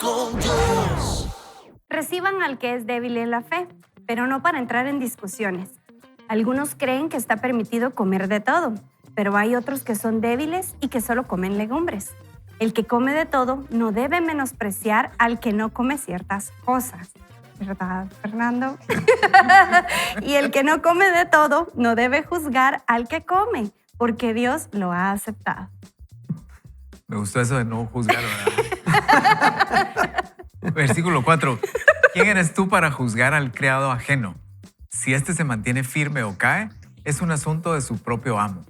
con Dios. Reciban al que es débil en la fe, pero no para entrar en discusiones. Algunos creen que está permitido comer de todo, pero hay otros que son débiles y que solo comen legumbres. El que come de todo no debe menospreciar al que no come ciertas cosas. ¿Verdad, Fernando? Y el que no come de todo no debe juzgar al que come, porque Dios lo ha aceptado. Me gustó eso de no juzgar, ¿verdad? Versículo 4. ¿Quién eres tú para juzgar al criado ajeno? Si éste se mantiene firme o cae, es un asunto de su propio amo.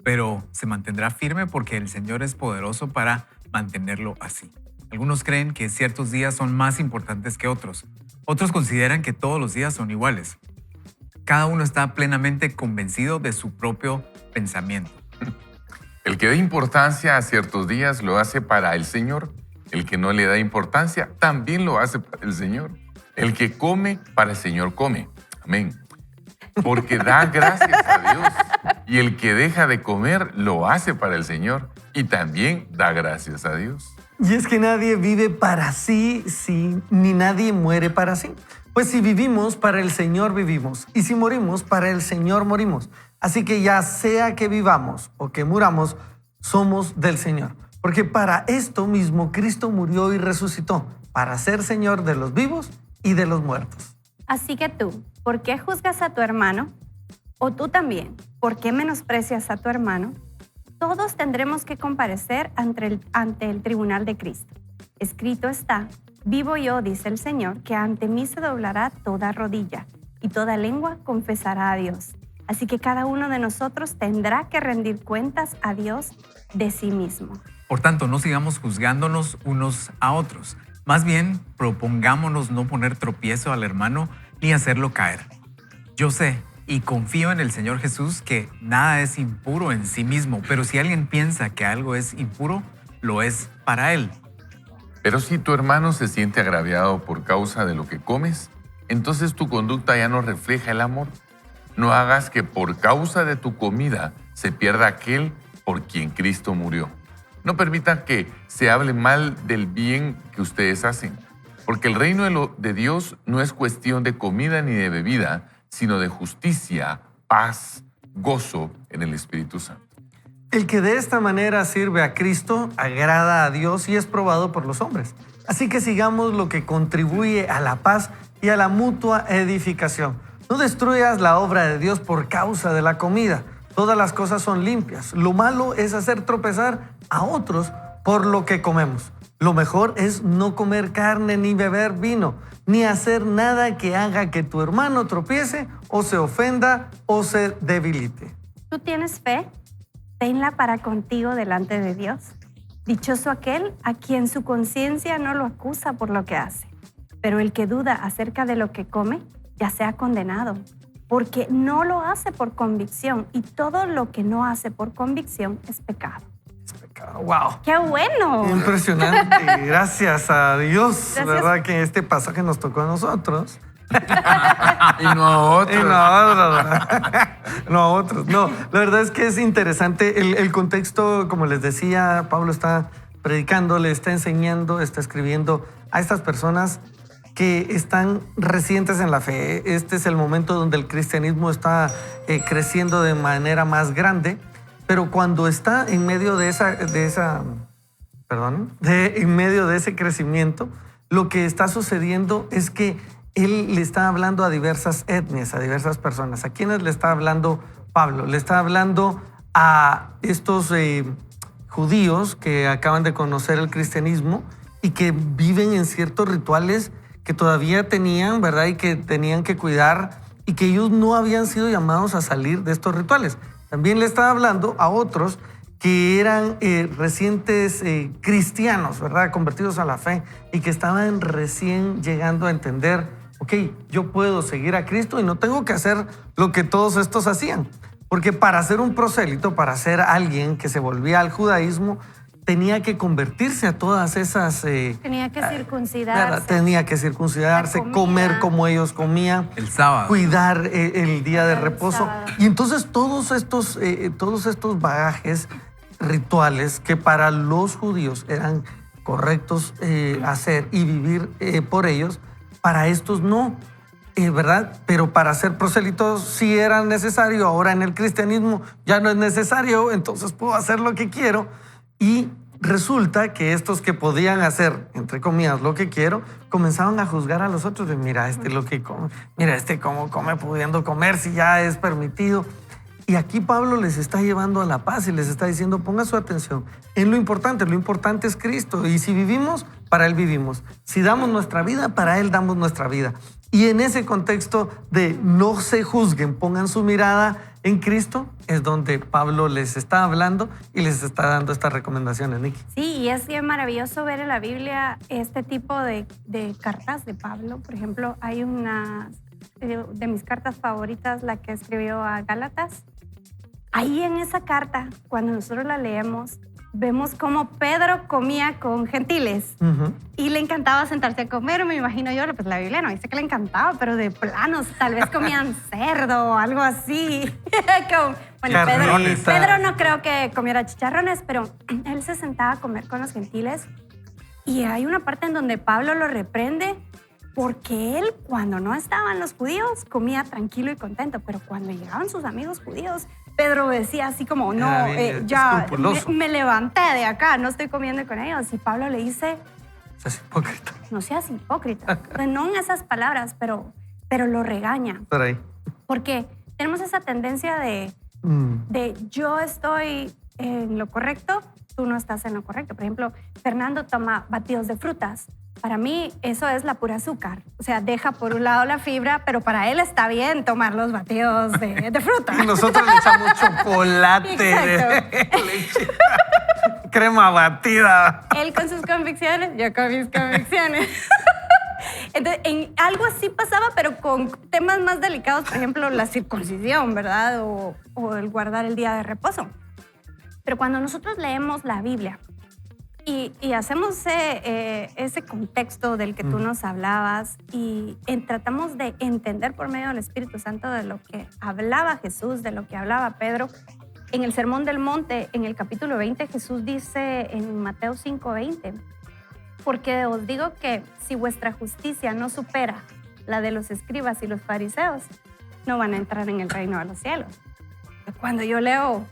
Pero se mantendrá firme porque el Señor es poderoso para mantenerlo así. Algunos creen que ciertos días son más importantes que otros. Otros consideran que todos los días son iguales. Cada uno está plenamente convencido de su propio pensamiento. El que da importancia a ciertos días lo hace para el Señor. El que no le da importancia también lo hace para el Señor. El que come, para el Señor come. Amén. Porque da gracias a Dios. Y el que deja de comer lo hace para el Señor y también da gracias a Dios. Y es que nadie vive para sí, ni nadie muere para sí. Pues si vivimos, para el Señor vivimos. Y si morimos, para el Señor morimos. Así que ya sea que vivamos o que muramos, somos del Señor. Porque para esto mismo Cristo murió y resucitó, para ser Señor de los vivos y de los muertos. Así que tú, ¿por qué juzgas a tu hermano? O tú también, ¿por qué menosprecias a tu hermano? Todos tendremos que comparecer ante el tribunal de Cristo. Escrito está, vivo yo, dice el Señor, que ante mí se doblará toda rodilla y toda lengua confesará a Dios. Así que cada uno de nosotros tendrá que rendir cuentas a Dios de sí mismo. Por tanto, no sigamos juzgándonos unos a otros. Más bien, propongámonos no poner tropiezo al hermano ni hacerlo caer. Yo sé y confío en el Señor Jesús que nada es impuro en sí mismo, pero si alguien piensa que algo es impuro, lo es para él. Pero si tu hermano se siente agraviado por causa de lo que comes, entonces tu conducta ya no refleja el amor. No hagas que por causa de tu comida se pierda aquel por quien Cristo murió. No permitan que se hable mal del bien que ustedes hacen, porque el reino de Dios no es cuestión de comida ni de bebida, sino de justicia, paz, gozo en el Espíritu Santo. El que de esta manera sirve a Cristo agrada a Dios y es probado por los hombres. Así que sigamos lo que contribuye a la paz y a la mutua edificación. No destruyas la obra de Dios por causa de la comida. Todas las cosas son limpias. Lo malo es hacer tropezar a otros por lo que comemos. Lo mejor es no comer carne ni beber vino, ni hacer nada que haga que tu hermano tropiece o se ofenda o se debilite. ¿Tú tienes fe? Tenla para contigo delante de Dios. Dichoso aquel a quien su conciencia no lo acusa por lo que hace. Pero el que duda acerca de lo que come, ya sea condenado, porque no lo hace por convicción, y todo lo que no hace por convicción es pecado. ¡Wow! ¡Qué bueno! Impresionante. Gracias a Dios, Gracias. ¿verdad? Que este pasaje nos tocó a nosotros. Y no a otros. Y no a otros, ¿verdad? No a otros. No, la verdad es que es interesante. El contexto, como les decía, Pablo está predicando, le está enseñando, está escribiendo a estas personas que están recientes en la fe. Este es el momento donde el cristianismo está creciendo de manera más grande. Pero cuando está en medio de en medio de ese crecimiento, lo que está sucediendo es que él le está hablando a diversas etnias, a diversas personas. ¿A quiénes le está hablando Pablo? Le está hablando a estos judíos que acaban de conocer el cristianismo y que viven en ciertos rituales que todavía tenían, ¿verdad? Y que tenían que cuidar y que ellos no habían sido llamados a salir de estos rituales. También le estaba hablando a otros que eran recientes cristianos, ¿verdad? Convertidos a la fe y que estaban recién llegando a entender, ok, yo puedo seguir a Cristo y no tengo que hacer lo que todos estos hacían. Porque para ser un prosélito, para ser alguien que se volvía al judaísmo, tenía que convertirse a todas esas... Tenía que circuncidarse. Tenía que circuncidarse, comer como ellos comían. El sábado. Cuidar el día de reposo. sábado. Y entonces todos estos bagajes rituales que para los judíos eran correctos hacer y vivir por ellos, para estos no, ¿verdad? Pero para ser proselitos sí era necesario, ahora en el cristianismo ya no es necesario, entonces puedo hacer lo que quiero. Y resulta que estos que podían hacer, entre comillas, lo que quiero, comenzaban a juzgar a los otros de mira, lo que come, mira, cómo come pudiendo comer si ya es permitido. Y aquí Pablo les está llevando a la paz y les está diciendo, ponga su atención en lo importante es Cristo. Y si vivimos, para Él vivimos. Si damos nuestra vida, para Él damos nuestra vida. Y en ese contexto de no se juzguen, pongan su mirada en Cristo, es donde Pablo les está hablando y les está dando estas recomendaciones, Nikki. Sí, y es bien maravilloso ver en la Biblia este tipo de cartas de Pablo. Por ejemplo, hay una de mis cartas favoritas, la que escribió a Gálatas. Ahí en esa carta, cuando nosotros la leemos, vemos cómo Pedro comía con gentiles y le encantaba sentarse a comer, me imagino yo, pues la Biblia no dice que le encantaba, pero de planos, tal vez comían cerdo o algo así. Bueno, Pedro no creo que comiera chicharrones, pero él se sentaba a comer con los gentiles y hay una parte en donde Pablo lo reprende porque él, cuando no estaban los judíos, comía tranquilo y contento, pero cuando llegaban sus amigos judíos, Pedro decía así como, no, ya me levanté de acá, no estoy comiendo con ellos. Y Pablo le dice, seas hipócrita. No seas hipócrita. No en esas palabras, pero lo regaña. Por ahí. Porque tenemos esa tendencia de yo estoy en lo correcto, tú no estás en lo correcto. Por ejemplo, Fernando toma batidos de frutas. Para mí eso es la pura azúcar. O sea, deja por un lado la fibra, pero para él está bien tomar los batidos de fruta. Y nosotros le echamos chocolate de leche, crema batida. Él con sus convicciones, yo con mis convicciones. Entonces, algo así pasaba, pero con temas más delicados, por ejemplo, la circuncisión, ¿verdad? O el guardar el día de reposo. Pero cuando nosotros leemos la Biblia y hacemos ese contexto del que tú nos hablabas y tratamos de entender por medio del Espíritu Santo de lo que hablaba Jesús, de lo que hablaba Pedro, en el Sermón del Monte, en el capítulo 20, Jesús dice en Mateo 5:20, porque os digo que si vuestra justicia no supera la de los escribas y los fariseos, no van a entrar en el reino de los cielos. Cuando yo leo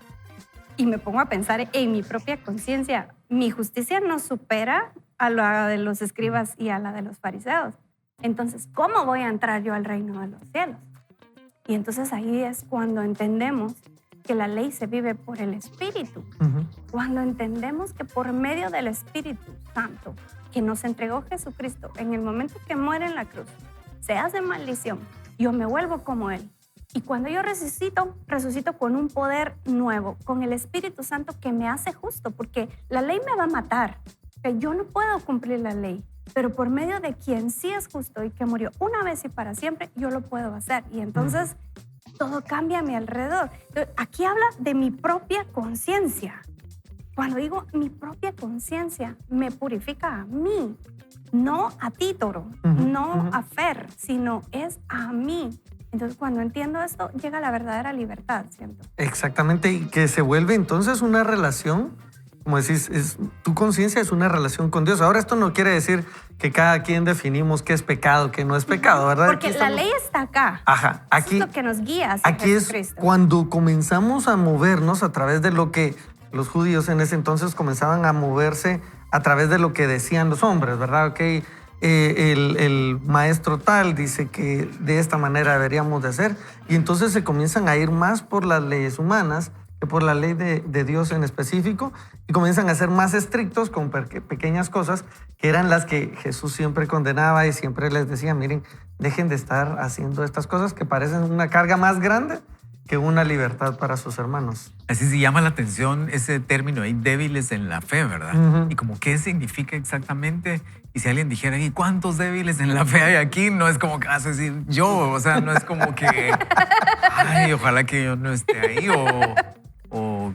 y me pongo a pensar en mi propia conciencia, mi justicia no supera a la de los escribas y a la de los fariseos. Entonces, ¿cómo voy a entrar yo al reino de los cielos? Y entonces ahí es cuando entendemos que la ley se vive por el Espíritu. Cuando entendemos que por medio del Espíritu Santo que nos entregó Jesucristo, en el momento que muere en la cruz, se hace maldición, yo me vuelvo como Él. Y cuando yo resucito con un poder nuevo, con el Espíritu Santo que me hace justo, porque la ley me va a matar, que yo no puedo cumplir la ley, pero por medio de quien sí es justo y que murió una vez y para siempre, yo lo puedo hacer. Y entonces todo cambia a mi alrededor. Aquí habla de mi propia conciencia. Cuando digo mi propia conciencia, me purifica a mí, no a ti, Toro, no a Fer, sino es a mí. Entonces, cuando entiendo esto, llega la verdadera libertad, siento. Exactamente, y que se vuelve entonces una relación, como decís, tu conciencia es una relación con Dios. Ahora, esto no quiere decir que cada quien definimos qué es pecado, qué no es pecado, ¿verdad? Porque la ley está acá. Ajá, aquí es lo que nos guía hacia aquí es cuando comenzamos a movernos a través de lo que los judíos en ese entonces comenzaban a moverse a través de lo que decían los hombres, ¿verdad? Okay. El maestro tal dice que de esta manera deberíamos de hacer, y entonces se comienzan a ir más por las leyes humanas que por la ley de Dios en específico, y comienzan a ser más estrictos con pequeñas cosas que eran las que Jesús siempre condenaba y siempre les decía, miren, dejen de estar haciendo estas cosas que parecen una carga más grande que una libertad para sus hermanos. Así se llama la atención ese término ahí, débiles en la fe, ¿verdad? Y como qué significa exactamente. Y si alguien dijera, ¿y cuántos débiles en la fe hay aquí? No es como que vas a decir yo, o sea, no es como que, ay, ojalá que yo no esté ahí o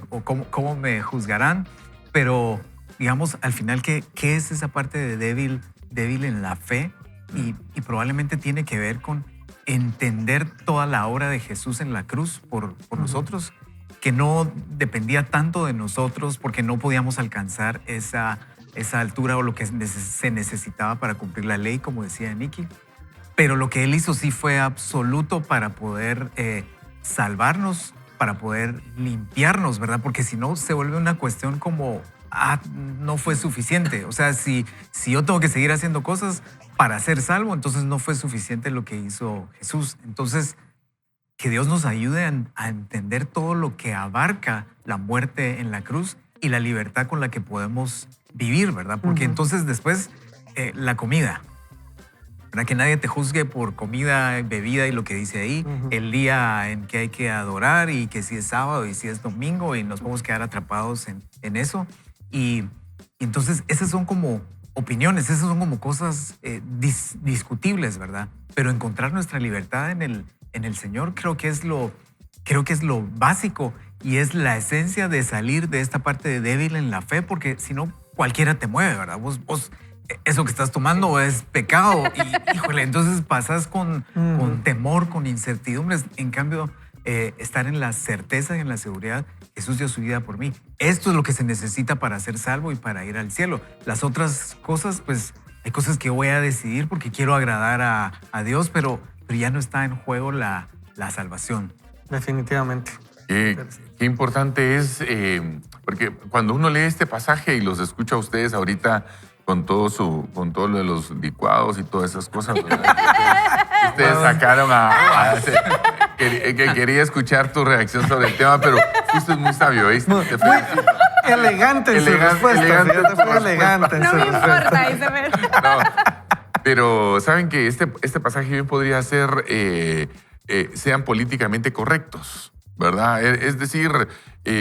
cómo me juzgarán. Pero, digamos, al final, ¿qué es esa parte de débil en la fe? Y probablemente tiene que ver con entender toda la obra de Jesús en la cruz por nosotros, que no dependía tanto de nosotros porque no podíamos alcanzar esa esa altura o lo que se necesitaba para cumplir la ley, como decía Nicky. Pero lo que él hizo sí fue absoluto para poder salvarnos, para poder limpiarnos, ¿verdad? Porque si no, se vuelve una cuestión como, no fue suficiente. O sea, si yo tengo que seguir haciendo cosas para ser salvo, entonces no fue suficiente lo que hizo Jesús. Entonces, que Dios nos ayude a entender todo lo que abarca la muerte en la cruz y la libertad con la que podemos vivir, ¿verdad? Porque entonces después la comida, ¿verdad? Que nadie te juzgue por comida, bebida y lo que dice ahí, el día en que hay que adorar y que si es sábado y si es domingo y nos podemos quedar atrapados en eso. Y entonces esas son como opiniones, esas son como cosas discutibles, ¿verdad? Pero encontrar nuestra libertad en el Señor creo que es lo básico y es la esencia de salir de esta parte de débil en la fe, porque si no, cualquiera te mueve, ¿verdad? Vos eso que estás tomando es pecado y, híjole, entonces pasas con temor, con incertidumbres. En cambio, estar en la certeza y en la seguridad, Jesús dio su vida por mí. Esto es lo que se necesita para ser salvo y para ir al cielo. Las otras cosas, pues, hay cosas que voy a decidir porque quiero agradar a Dios, pero ya no está en juego la salvación. Definitivamente. Qué importante es, porque cuando uno lee este pasaje y los escucha a ustedes ahorita con todo lo de los licuados y todas esas cosas, ¿verdad? Ustedes sacaron que quería escuchar tu reacción sobre el tema, pero fuiste muy sabio, ¿viste? Muy elegante en su respuesta. Fue elegante en No su me respuesta. importa, Isabel. No, pero saben que este pasaje bien podría ser, sean políticamente correctos, ¿verdad? Es decir,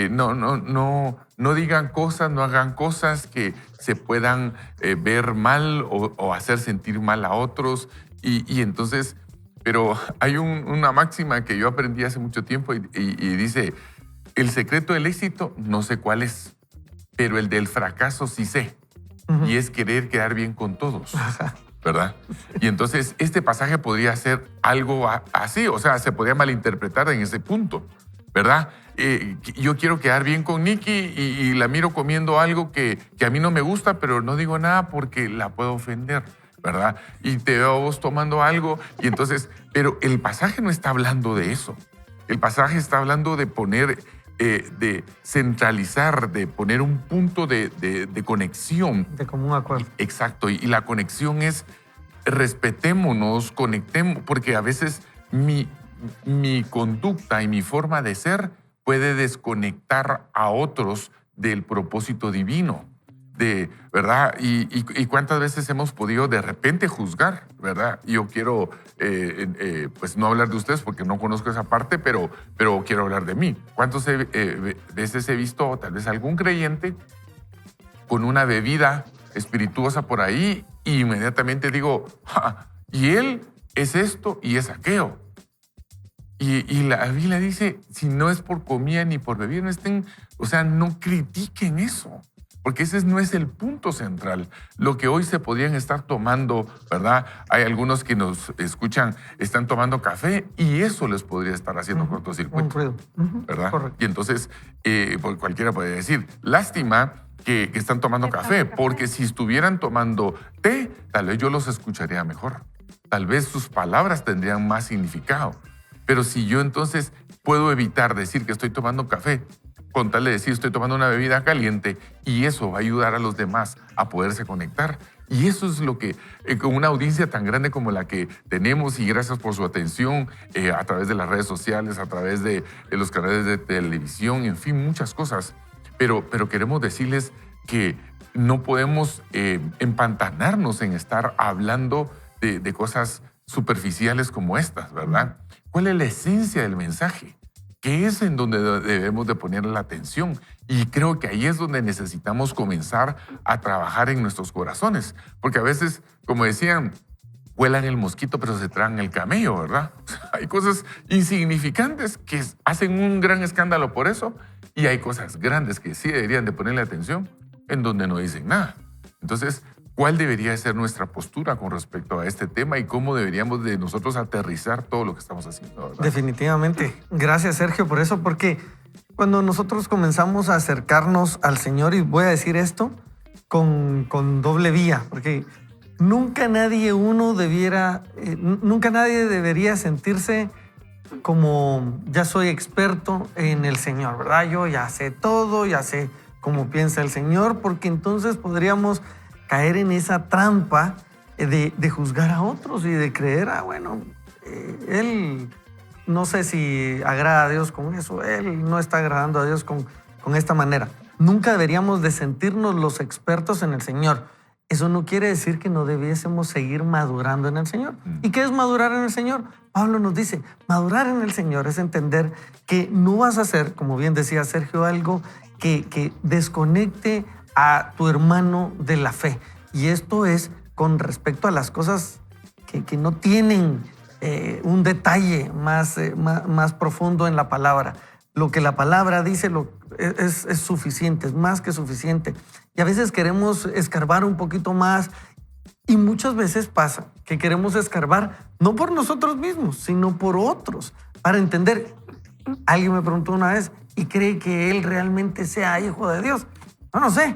no digan cosas, no hagan cosas que se puedan ver mal o hacer sentir mal a otros. Y entonces, pero hay una máxima que yo aprendí hace mucho tiempo y dice, el secreto del éxito no sé cuál es, pero el del fracaso sí sé. Y es querer quedar bien con todos. ¿Verdad? Y entonces este pasaje podría ser algo así, o sea, se podría malinterpretar en ese punto, ¿verdad? Yo quiero quedar bien con Nicky y la miro comiendo algo que a mí no me gusta, pero no digo nada porque la puedo ofender, ¿verdad? Y te veo a vos tomando algo y entonces, pero el pasaje no está hablando de eso. El pasaje está hablando de poner, de centralizar, de poner un punto de conexión. De común acuerdo. Exacto, y la conexión es respetémonos, conectemos, porque a veces mi conducta y mi forma de ser puede desconectar a otros del propósito divino, ¿verdad? Y cuántas veces hemos podido de repente juzgar, ¿verdad? Yo quiero, pues no hablar de ustedes porque no conozco esa parte, pero quiero hablar de mí. ¿Cuántas veces he visto tal vez algún creyente con una bebida espirituosa por ahí y inmediatamente digo, y él es esto y es aquello? Y la Biblia dice, si no es por comida ni por bebida, no estén, o sea, no critiquen eso, porque ese no es el punto central. Lo que hoy se podrían estar tomando, ¿verdad? Hay algunos que nos escuchan, están tomando café y eso les podría estar haciendo cortocircuito, ¿verdad? Correcto. Y entonces, pues cualquiera puede decir, lástima que están tomando café, porque si estuvieran tomando té, tal vez yo los escucharía mejor. Tal vez sus palabras tendrían más significado. Pero si yo entonces puedo evitar decir que estoy tomando café, con tal de decir estoy tomando una bebida caliente, y eso va a ayudar a los demás a poderse conectar. Y eso es lo que, con una audiencia tan grande como la que tenemos, y gracias por su atención a través de las redes sociales, a través de los canales de televisión, en fin, muchas cosas. Pero queremos decirles que no podemos empantanarnos en estar hablando de cosas superficiales como estas, ¿verdad? ¿Cuál es la esencia del mensaje? ¿Qué es en donde debemos de poner la atención? Y creo que ahí es donde necesitamos comenzar a trabajar en nuestros corazones. Porque a veces, como decían, vuelan el mosquito pero se tragan el camello, ¿verdad? Hay cosas insignificantes que hacen un gran escándalo por eso, y hay cosas grandes que sí deberían de ponerle atención en donde no dicen nada. Entonces, ¿cuál debería ser nuestra postura con respecto a este tema y cómo deberíamos de nosotros aterrizar todo lo que estamos haciendo, ¿verdad? Definitivamente. Gracias, Sergio, por eso, porque cuando nosotros comenzamos a acercarnos al Señor, y voy a decir esto, con doble vía, porque nunca nadie debería sentirse como ya soy experto en el Señor, ¿verdad? Yo ya sé todo, ya sé cómo piensa el Señor, porque entonces podríamos caer en esa trampa de juzgar a otros y de creer, Él no sé si agrada a Dios con eso, Él no está agradando a Dios con esta manera. Nunca deberíamos de sentirnos los expertos en el Señor. Eso no quiere decir que no debiésemos seguir madurando en el Señor. ¿Y qué es madurar en el Señor? Pablo nos dice, madurar en el Señor es entender que no vas a hacer, como bien decía Sergio, algo que desconecte a tu hermano de la fe. Y esto es con respecto a las cosas que no tienen un detalle más profundo en la palabra. Lo que la palabra dice es suficiente, es más que suficiente. Y a veces queremos escarbar un poquito más y muchas veces pasa que queremos escarbar no por nosotros mismos, sino por otros, para entender. Alguien me preguntó una vez, ¿y cree que él realmente sea hijo de Dios? No sé,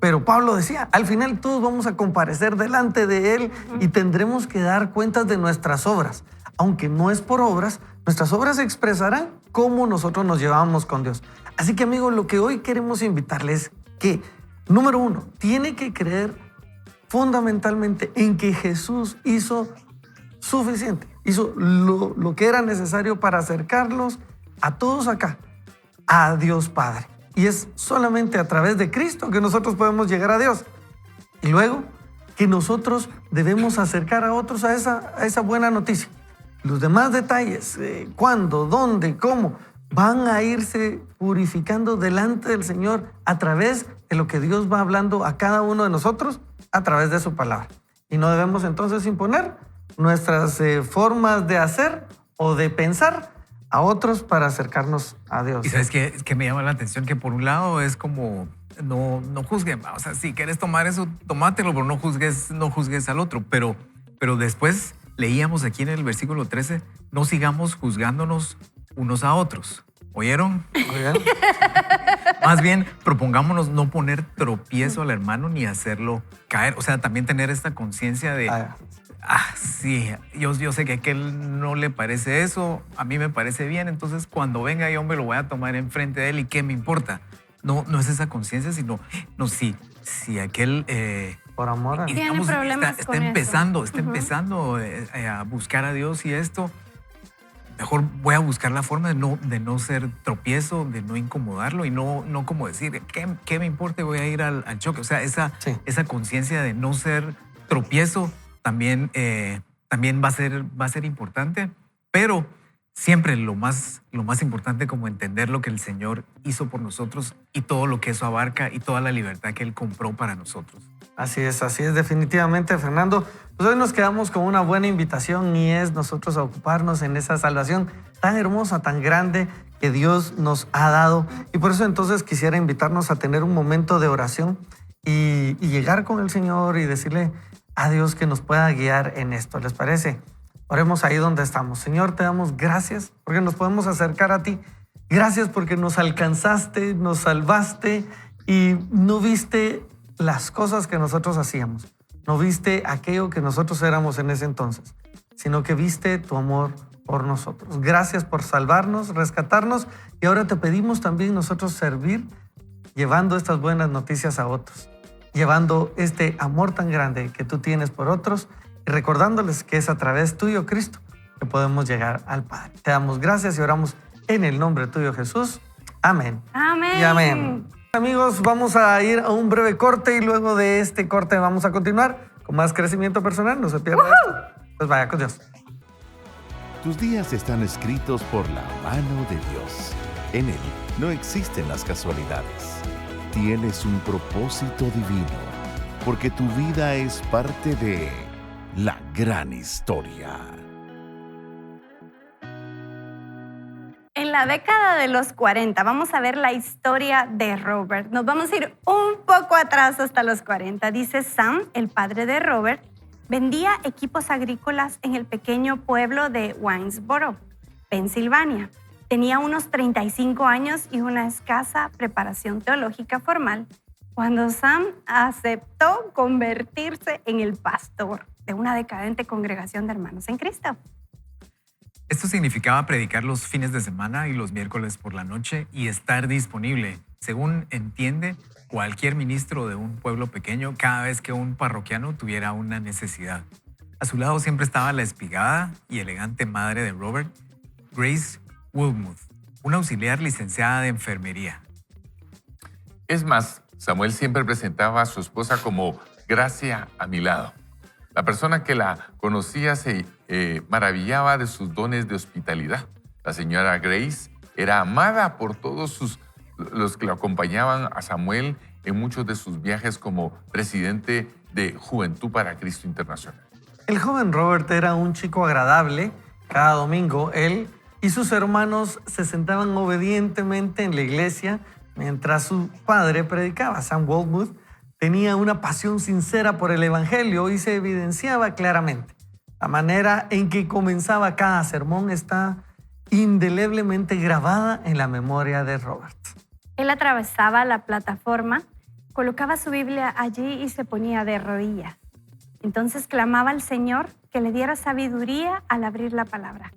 pero Pablo decía, al final todos vamos a comparecer delante de él y tendremos que dar cuentas de nuestras obras. Aunque no es por obras, nuestras obras expresarán cómo nosotros nos llevamos con Dios. Así que, amigos, lo que hoy queremos invitarles es que, número uno, tiene que creer fundamentalmente en que Jesús hizo suficiente, hizo lo que era necesario para acercarlos a todos acá, a Dios Padre. Y es solamente a través de Cristo que nosotros podemos llegar a Dios. Y luego, que nosotros debemos acercar a otros a esa buena noticia. Los demás detalles, cuándo, dónde, cómo, van a irse purificando delante del Señor a través de lo que Dios va hablando a cada uno de nosotros a través de su palabra. Y no debemos entonces imponer nuestras formas de hacer o de pensar a otros para acercarnos a Dios. Y sabes que me llama la atención que por un lado es como no juzguen, o sea, si quieres tomar eso, tomátelo, pero no juzgues al otro. Pero después leíamos aquí en el versículo 13, no sigamos juzgándonos unos a otros. ¿Oyeron? Más bien, propongámonos no poner tropiezo al hermano ni hacerlo caer. O sea, también tener esta conciencia de, sí, yo sé que a aquel no le parece eso, a mí me parece bien, entonces cuando venga yo me lo voy a tomar enfrente de él y ¿qué me importa? No es esa conciencia, sino, si aquel... por amor a Dios. Tiene problemas está con empezando eso. a buscar a Dios y esto, mejor voy a buscar la forma de no ser tropiezo, de no incomodarlo y no como decir, ¿qué me importa? Voy a ir al choque. O sea, esa conciencia de no ser tropiezo también va a ser importante, pero siempre lo más importante como entender lo que el Señor hizo por nosotros y todo lo que eso abarca y toda la libertad que Él compró para nosotros. Así es, definitivamente, Fernando. Pues hoy nos quedamos con una buena invitación y es nosotros a ocuparnos en esa salvación tan hermosa, tan grande que Dios nos ha dado. Y por eso entonces quisiera invitarnos a tener un momento de oración y llegar con el Señor y decirle a Dios que nos pueda guiar en esto. ¿Les parece? Oremos ahí donde estamos. Señor, te damos gracias porque nos podemos acercar a ti. Gracias porque nos alcanzaste, nos salvaste y no viste las cosas que nosotros hacíamos. No viste aquello que nosotros éramos en ese entonces, sino que viste tu amor por nosotros. Gracias por salvarnos, rescatarnos y ahora te pedimos también nosotros servir llevando estas buenas noticias a otros, llevando este amor tan grande que tú tienes por otros y recordándoles que es a través tuyo, Cristo, que podemos llegar al Padre. Te damos gracias y oramos en el nombre tuyo, Jesús. Amén. Amén. Y amén. Amigos, vamos a ir a un breve corte y luego de este corte vamos a continuar con más crecimiento personal. No se pierda esto. Pues vaya con Dios. Tus días están escritos por la mano de Dios. En Él no existen las casualidades. Tienes un propósito divino, porque tu vida es parte de la gran historia. En la década de los 40 vamos a ver la historia de Robert. Nos vamos a ir un poco atrás hasta los 40. Dice Sam, el padre de Robert, vendía equipos agrícolas en el pequeño pueblo de Waynesboro, Pensilvania. Tenía unos 35 años y una escasa preparación teológica formal. cuando Sam aceptó convertirse en el pastor de una decadente congregación de hermanos en Cristo. Esto significaba predicar los fines de semana y los miércoles por la noche y estar disponible, según entiende cualquier ministro de un pueblo pequeño, cada vez que un parroquiano tuviera una necesidad. A su lado siempre estaba la espigada y elegante madre de Robert, Grace Woolmuth, una auxiliar licenciada de enfermería. Es más, Samuel siempre presentaba a su esposa como Gracia a mi lado. La persona que la conocía se maravillaba de sus dones de hospitalidad. La señora Grace era amada por todos los que lo acompañaban a Samuel en muchos de sus viajes como presidente de Juventud para Cristo Internacional. El joven Robert era un chico agradable. Cada domingo él y sus hermanos se sentaban obedientemente en la iglesia mientras su padre predicaba. Sam Woolmuth tenía una pasión sincera por el evangelio y se evidenciaba claramente. La manera en que comenzaba cada sermón está indeleblemente grabada en la memoria de Robert. Él atravesaba la plataforma, colocaba su Biblia allí y se ponía de rodillas. Entonces clamaba al Señor que le diera sabiduría al abrir la palabra.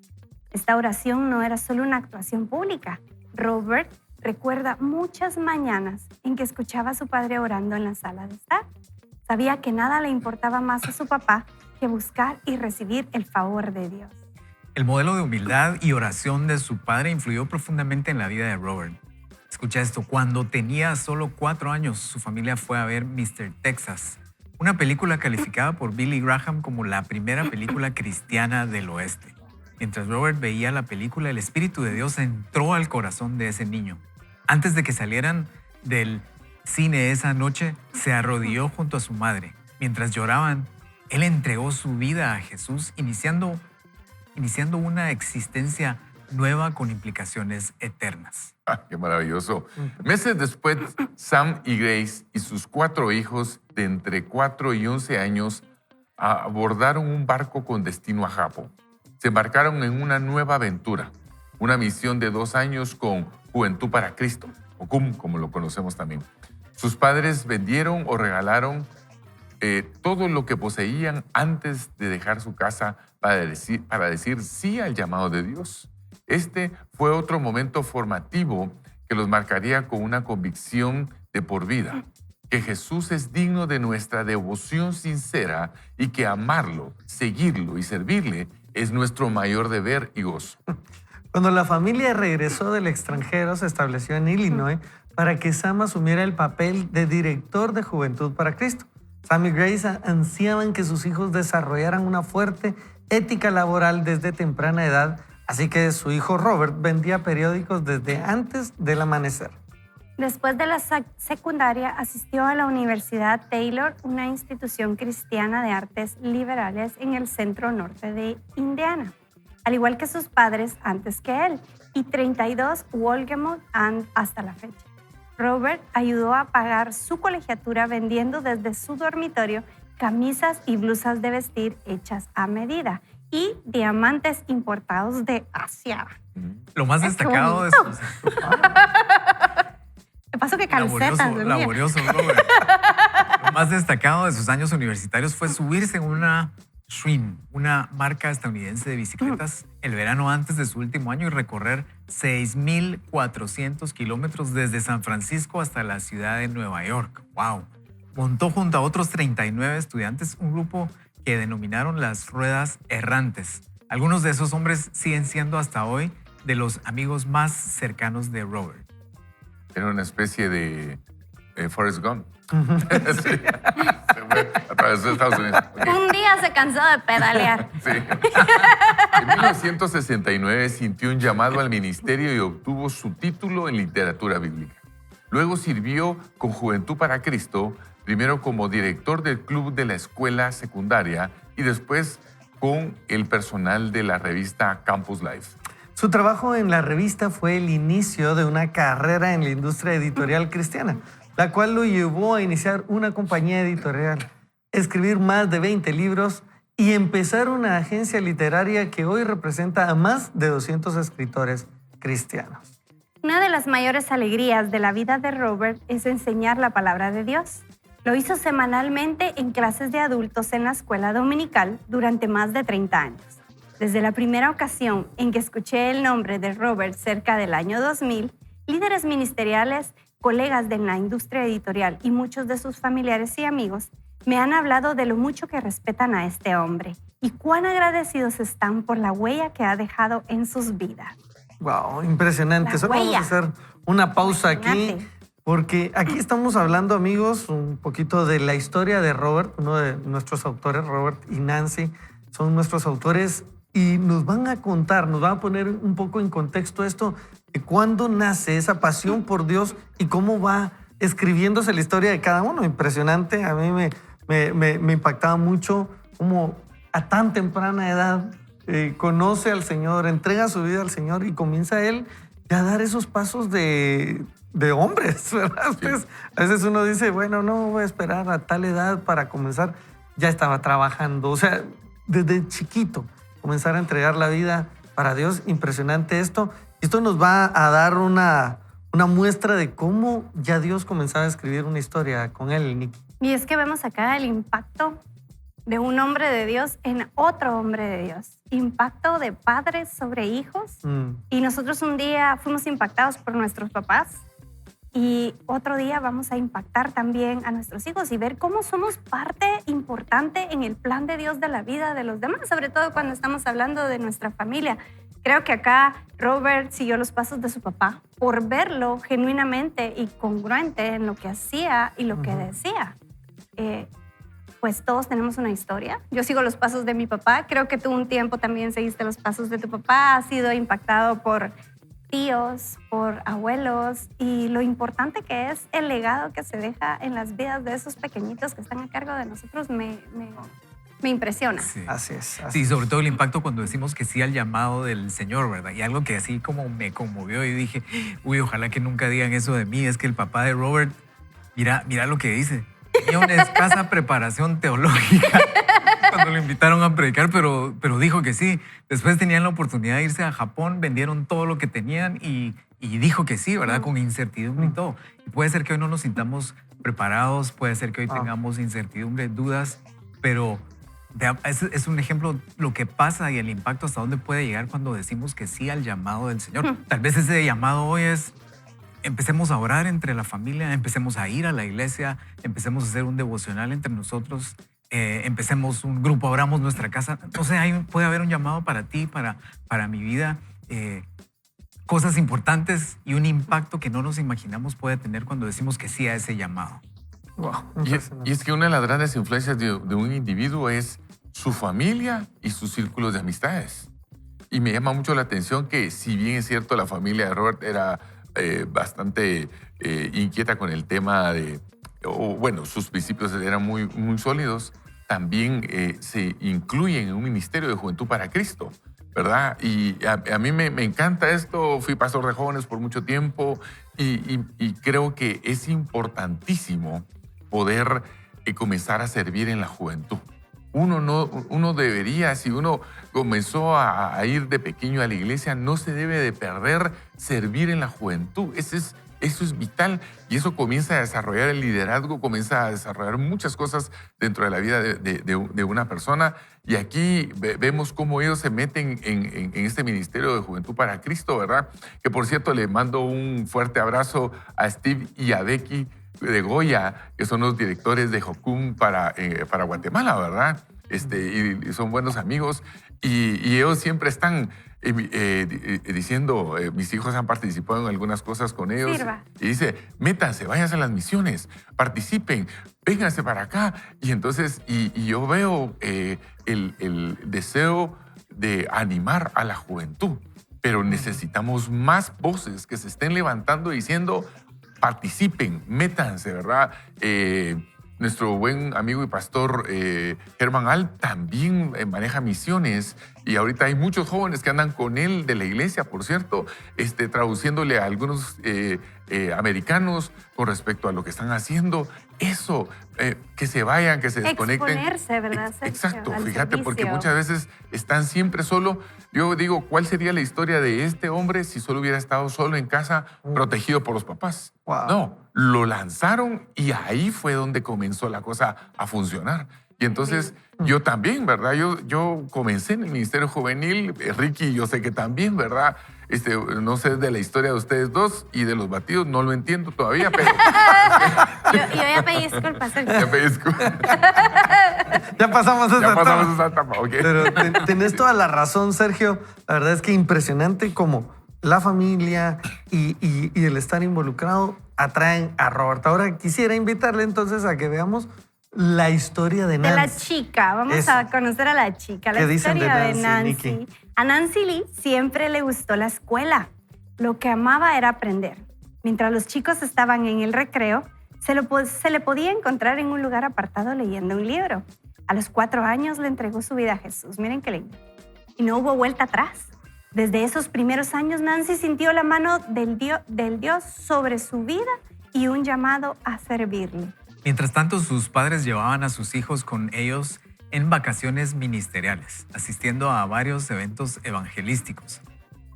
Esta oración no era solo una actuación pública. Robert recuerda muchas mañanas en que escuchaba a su padre orando en la sala de estar. Sabía que nada le importaba más a su papá que buscar y recibir el favor de Dios. El modelo de humildad y oración de su padre influyó profundamente en la vida de Robert. Escucha esto, cuando tenía solo 4 años, su familia fue a ver Mr. Texas, una película calificada por Billy Graham como la primera película cristiana del oeste. Mientras Robert veía la película, el Espíritu de Dios entró al corazón de ese niño. Antes de que salieran del cine esa noche, se arrodilló junto a su madre. Mientras lloraban, él entregó su vida a Jesús, iniciando una existencia nueva con implicaciones eternas. ¡Qué maravilloso! Meses después, Sam y Grace y sus 4 hijos de entre 4 y 11 años abordaron un barco con destino a Japón. Se embarcaron en una nueva aventura, una misión de 2 años con Juventud para Cristo, o CUM, como lo conocemos también. Sus padres vendieron o regalaron todo lo que poseían antes de dejar su casa para decir sí al llamado de Dios. Este fue otro momento formativo que los marcaría con una convicción de por vida, que Jesús es digno de nuestra devoción sincera y que amarlo, seguirlo y servirle es nuestro mayor deber y gozo. Cuando la familia regresó del extranjero, se estableció en Illinois para que Sam asumiera el papel de director de Juventud para Cristo. Sam y Grace ansiaban que sus hijos desarrollaran una fuerte ética laboral desde temprana edad, así que su hijo Robert vendía periódicos desde antes del amanecer. Después de la secundaria, asistió a la Universidad Taylor, una institución cristiana de artes liberales en el centro norte de Indiana, al igual que sus padres antes que él, y 32 Walgemont hasta la fecha. Robert ayudó a pagar su colegiatura vendiendo desde su dormitorio camisas y blusas de vestir hechas a medida y diamantes importados de Asia. Lo más destacado de sus... ¿Qué pasó? Que calcetas. Laborioso, Robert. Lo más destacado de sus años universitarios fue subirse en una Schwinn, una marca estadounidense de bicicletas, el verano antes de su último año y recorrer 6,400 kilómetros desde San Francisco hasta la ciudad de Nueva York. ¡Wow! Montó junto a otros 39 estudiantes un grupo que denominaron las Ruedas Errantes. Algunos de esos hombres siguen siendo hasta hoy de los amigos más cercanos de Robert. Era una especie de Forrest Gump. Sí. Atravesó Estados Unidos. Okay. Un día se cansó de pedalear. Sí. En 1969 sintió un llamado al ministerio y obtuvo su título en literatura bíblica. Luego sirvió con Juventud para Cristo, primero como director del club de la escuela secundaria y después con el personal de la revista Campus Life. Su trabajo en la revista fue el inicio de una carrera en la industria editorial cristiana, la cual lo llevó a iniciar una compañía editorial, escribir más de 20 libros y empezar una agencia literaria que hoy representa a más de 200 escritores cristianos. Una de las mayores alegrías de la vida de Robert es enseñar la palabra de Dios. Lo hizo semanalmente en clases de adultos en la escuela dominical durante más de 30 años. Desde la primera ocasión en que escuché el nombre de Robert cerca del año 2000, líderes ministeriales, colegas de la industria editorial y muchos de sus familiares y amigos me han hablado de lo mucho que respetan a este hombre y cuán agradecidos están por la huella que ha dejado en sus vidas. Wow, impresionante. La Solo vamos huella. a hacer una pausa aquí, Imagínate. porque aquí estamos hablando, amigos, un poquito de la historia de Robert, uno de nuestros autores, Robert y Nancy, son nuestros autores y nos van a contar, nos van a poner un poco en contexto esto de cuándo nace esa pasión por Dios y cómo va escribiéndose la historia de cada uno. Impresionante, a mí me impactaba mucho cómo a tan temprana edad conoce al Señor, entrega su vida al Señor y comienza él ya a dar esos pasos de hombres, ¿verdad? Pues, a veces uno dice, bueno, no voy a esperar a tal edad para comenzar. Ya estaba trabajando, o sea, desde chiquito comenzar a entregar la vida para Dios. Impresionante esto. Esto nos va a dar una muestra de cómo ya Dios comenzaba a escribir una historia con él, Nicky. Y es que vemos acá el impacto de un hombre de Dios en otro hombre de Dios. Impacto de padres sobre hijos. Y nosotros un día fuimos impactados por nuestros papás y otro día vamos a impactar también a nuestros hijos y ver cómo somos parte importante en el plan de Dios de la vida de los demás, sobre todo cuando estamos hablando de nuestra familia. Creo que acá Robert siguió los pasos de su papá por verlo genuinamente y congruente en lo que hacía y lo que decía. Pues todos tenemos una historia. Yo sigo los pasos de mi papá. Creo que tú un tiempo también seguiste los pasos de tu papá. Has sido impactado por tíos, por abuelos y lo importante que es el legado que se deja en las vidas de esos pequeñitos que están a cargo de nosotros me impresiona. Sí. Así es. Sí, sobre todo el impacto cuando decimos que sí al llamado del Señor, ¿verdad? Y algo que así como me conmovió y dije, uy, ojalá que nunca digan eso de mí, es que el papá de Robert, mira lo que dice. Tenía una escasa preparación teológica cuando lo invitaron a predicar, pero dijo que sí. Después tenían la oportunidad de irse a Japón, vendieron todo lo que tenían y dijo que sí, ¿verdad? Con incertidumbre y todo. Y puede ser que hoy no nos sintamos preparados, puede ser que hoy tengamos incertidumbre, dudas, pero es un ejemplo lo que pasa y el impacto hasta dónde puede llegar cuando decimos que sí al llamado del Señor. Tal vez ese llamado hoy es: empecemos a orar entre la familia, empecemos a ir a la iglesia, empecemos a hacer un devocional entre nosotros, empecemos un grupo, abramos nuestra casa. No sé, puede haber un llamado para ti, para mi vida. Cosas importantes y un impacto que no nos imaginamos puede tener cuando decimos que sí a ese llamado. Wow, Y es que una de las grandes influencias de un individuo es su familia y sus círculos de amistades. Y me llama mucho la atención que, si bien es cierto, la familia de Robert era bastante inquieta con el tema bueno, sus principios eran muy, muy sólidos, también se incluyen en un ministerio de Juventud para Cristo, ¿verdad? Y a mí me encanta esto. Fui pastor de jóvenes por mucho tiempo y creo que es importantísimo poder comenzar a servir en la juventud. Uno debería, si uno comenzó a ir de pequeño a la iglesia, no se debe de perder servir en la juventud. Eso es vital y eso comienza a desarrollar el liderazgo, comienza a desarrollar muchas cosas dentro de la vida de una persona. Y aquí vemos cómo ellos se meten en este ministerio de Juventud para Cristo, ¿verdad? Que, por cierto, le mando un fuerte abrazo a Steve y a Becky de Goya, que son los directores de Jocum para Guatemala, ¿verdad? Y son buenos amigos y ellos siempre están diciendo, mis hijos han participado en algunas cosas con ellos. Sirva. Y dice, métanse, váyanse a las misiones, participen, vénganse para acá. Y entonces, y yo veo el deseo de animar a la juventud, pero necesitamos más voces que se estén levantando diciendo, participen, métanse, ¿verdad? Nuestro buen amigo y pastor Germán Al también maneja misiones y ahorita hay muchos jóvenes que andan con él de la iglesia, por cierto, traduciéndole a algunos americanos con respecto a lo que están haciendo. eso, que se vayan, que se desconecten. Exponerse, ¿verdad, Sergio? Exacto, Al fíjate, porque servicio. muchas veces están siempre solo. Yo digo, ¿cuál sería la historia de este hombre si solo hubiera estado solo en casa, protegido por los papás? Wow. No, lo lanzaron y ahí fue donde comenzó la cosa a funcionar. Y entonces yo también, ¿verdad? Yo comencé en el Ministerio Juvenil, Ricky, yo sé que también, ¿verdad? No sé de la historia de ustedes dos y de los batidos, no lo entiendo todavía, pero Yo ya pedí disculpas, Sergio. ya me disculpo. Ya pasamos esa Ya pasamos etapa. esa etapa, ¿ok? Pero tenés toda la razón, Sergio. La verdad es que impresionante como la familia y el estar involucrado atraen a Roberto. Ahora quisiera invitarle entonces a que veamos la historia de De la Nancy. chica, vamos Eso. a conocer a la chica, la ¿Qué dicen de historia de Nancy, Nancy. Nikki? A Nancy Lee siempre le gustó la escuela. Lo que amaba era aprender. Mientras los chicos estaban en el recreo, se le podía encontrar en un lugar apartado leyendo un libro. A los 4 años le entregó su vida a Jesús. Miren qué lindo. Y no hubo vuelta atrás. Desde esos primeros años, Nancy sintió la mano del Dios sobre su vida y un llamado a servirle. Mientras tanto, sus padres llevaban a sus hijos con ellos en vacaciones ministeriales, asistiendo a varios eventos evangelísticos.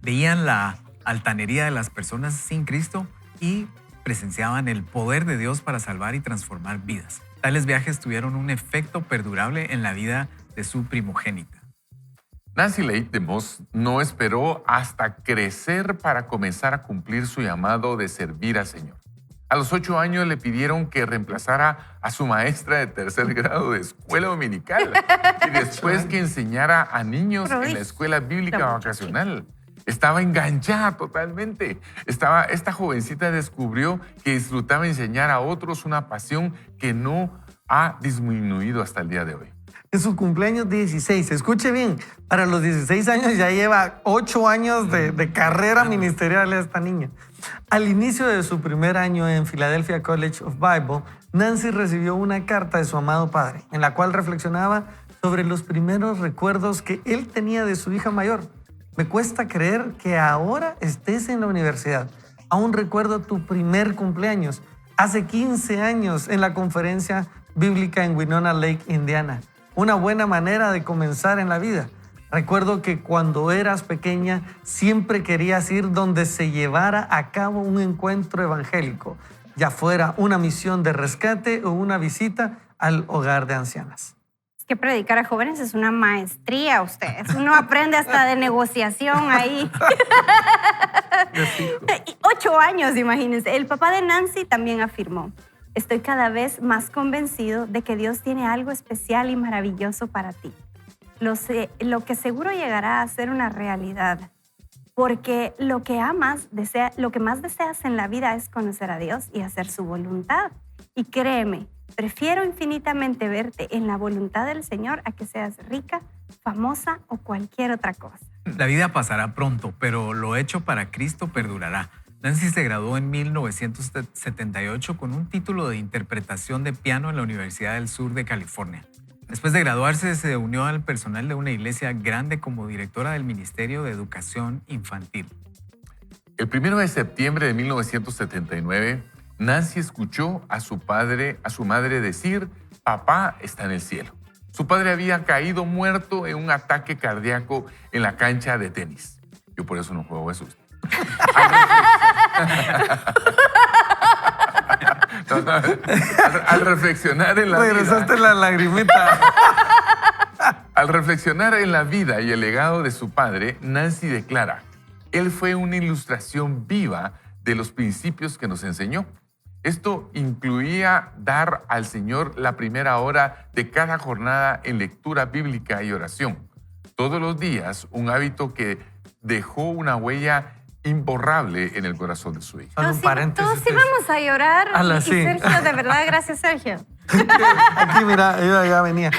Veían la altanería de las personas sin Cristo y presenciaban el poder de Dios para salvar y transformar vidas. Tales viajes tuvieron un efecto perdurable en la vida de su primogénita. Nancy Lee DeMoss no esperó hasta crecer para comenzar a cumplir su llamado de servir al Señor. A los 8 años le pidieron que reemplazara a su maestra de 3er grado de escuela dominical y después que enseñara a niños en la escuela bíblica vacacional. Estaba enganchada totalmente. Esta jovencita descubrió que disfrutaba enseñar a otros una pasión que no ha disminuido hasta el día de hoy. Es su cumpleaños 16. Escuche bien, para los 16 años ya lleva 8 años de carrera ministerial esta niña. Al inicio de su primer año en Philadelphia College of Bible, Nancy recibió una carta de su amado padre, en la cual reflexionaba sobre los primeros recuerdos que él tenía de su hija mayor. Me cuesta creer que ahora estés en la universidad. Aún recuerdo tu primer cumpleaños, hace 15 años en la conferencia bíblica en Winona Lake, Indiana. Una buena manera de comenzar en la vida. Recuerdo que cuando eras pequeña siempre querías ir donde se llevara a cabo un encuentro evangélico, ya fuera una misión de rescate o una visita al hogar de ancianas. Es que predicar a jóvenes es una maestría, ustedes. Uno aprende hasta de negociación ahí. 8 años, imagínense. El papá de Nancy también afirmó: estoy cada vez más convencido de que Dios tiene algo especial y maravilloso para ti. Lo que seguro llegará a ser una realidad. Porque lo que más deseas en la vida es conocer a Dios y hacer su voluntad. Y créeme, prefiero infinitamente verte en la voluntad del Señor a que seas rica, famosa o cualquier otra cosa. La vida pasará pronto, pero lo hecho para Cristo perdurará. Nancy se graduó en 1978 con un título de interpretación de piano en la Universidad del Sur de California. Después de graduarse, se unió al personal de una iglesia grande como directora del Ministerio de Educación Infantil. El 1 de septiembre de 1979, Nancy escuchó a su madre decir: papá está en el cielo. Su padre había caído muerto en un ataque cardíaco en la cancha de tenis. Yo por eso no juego eso. Al reflexionar en la Regresaste vida, la lagrimita. al reflexionar en la vida y el legado de su padre, Nancy declara: él fue una ilustración viva de los principios que nos enseñó. Esto incluía dar al Señor la primera hora de cada jornada en lectura bíblica y oración. Todos los días, un hábito que dejó una huella imborrable en el corazón de su hija. Solo un paréntesis. Todos íbamos a llorar. Ala, Y sí. Sergio, de verdad, gracias, Sergio. Aquí, mira, ella ya venía.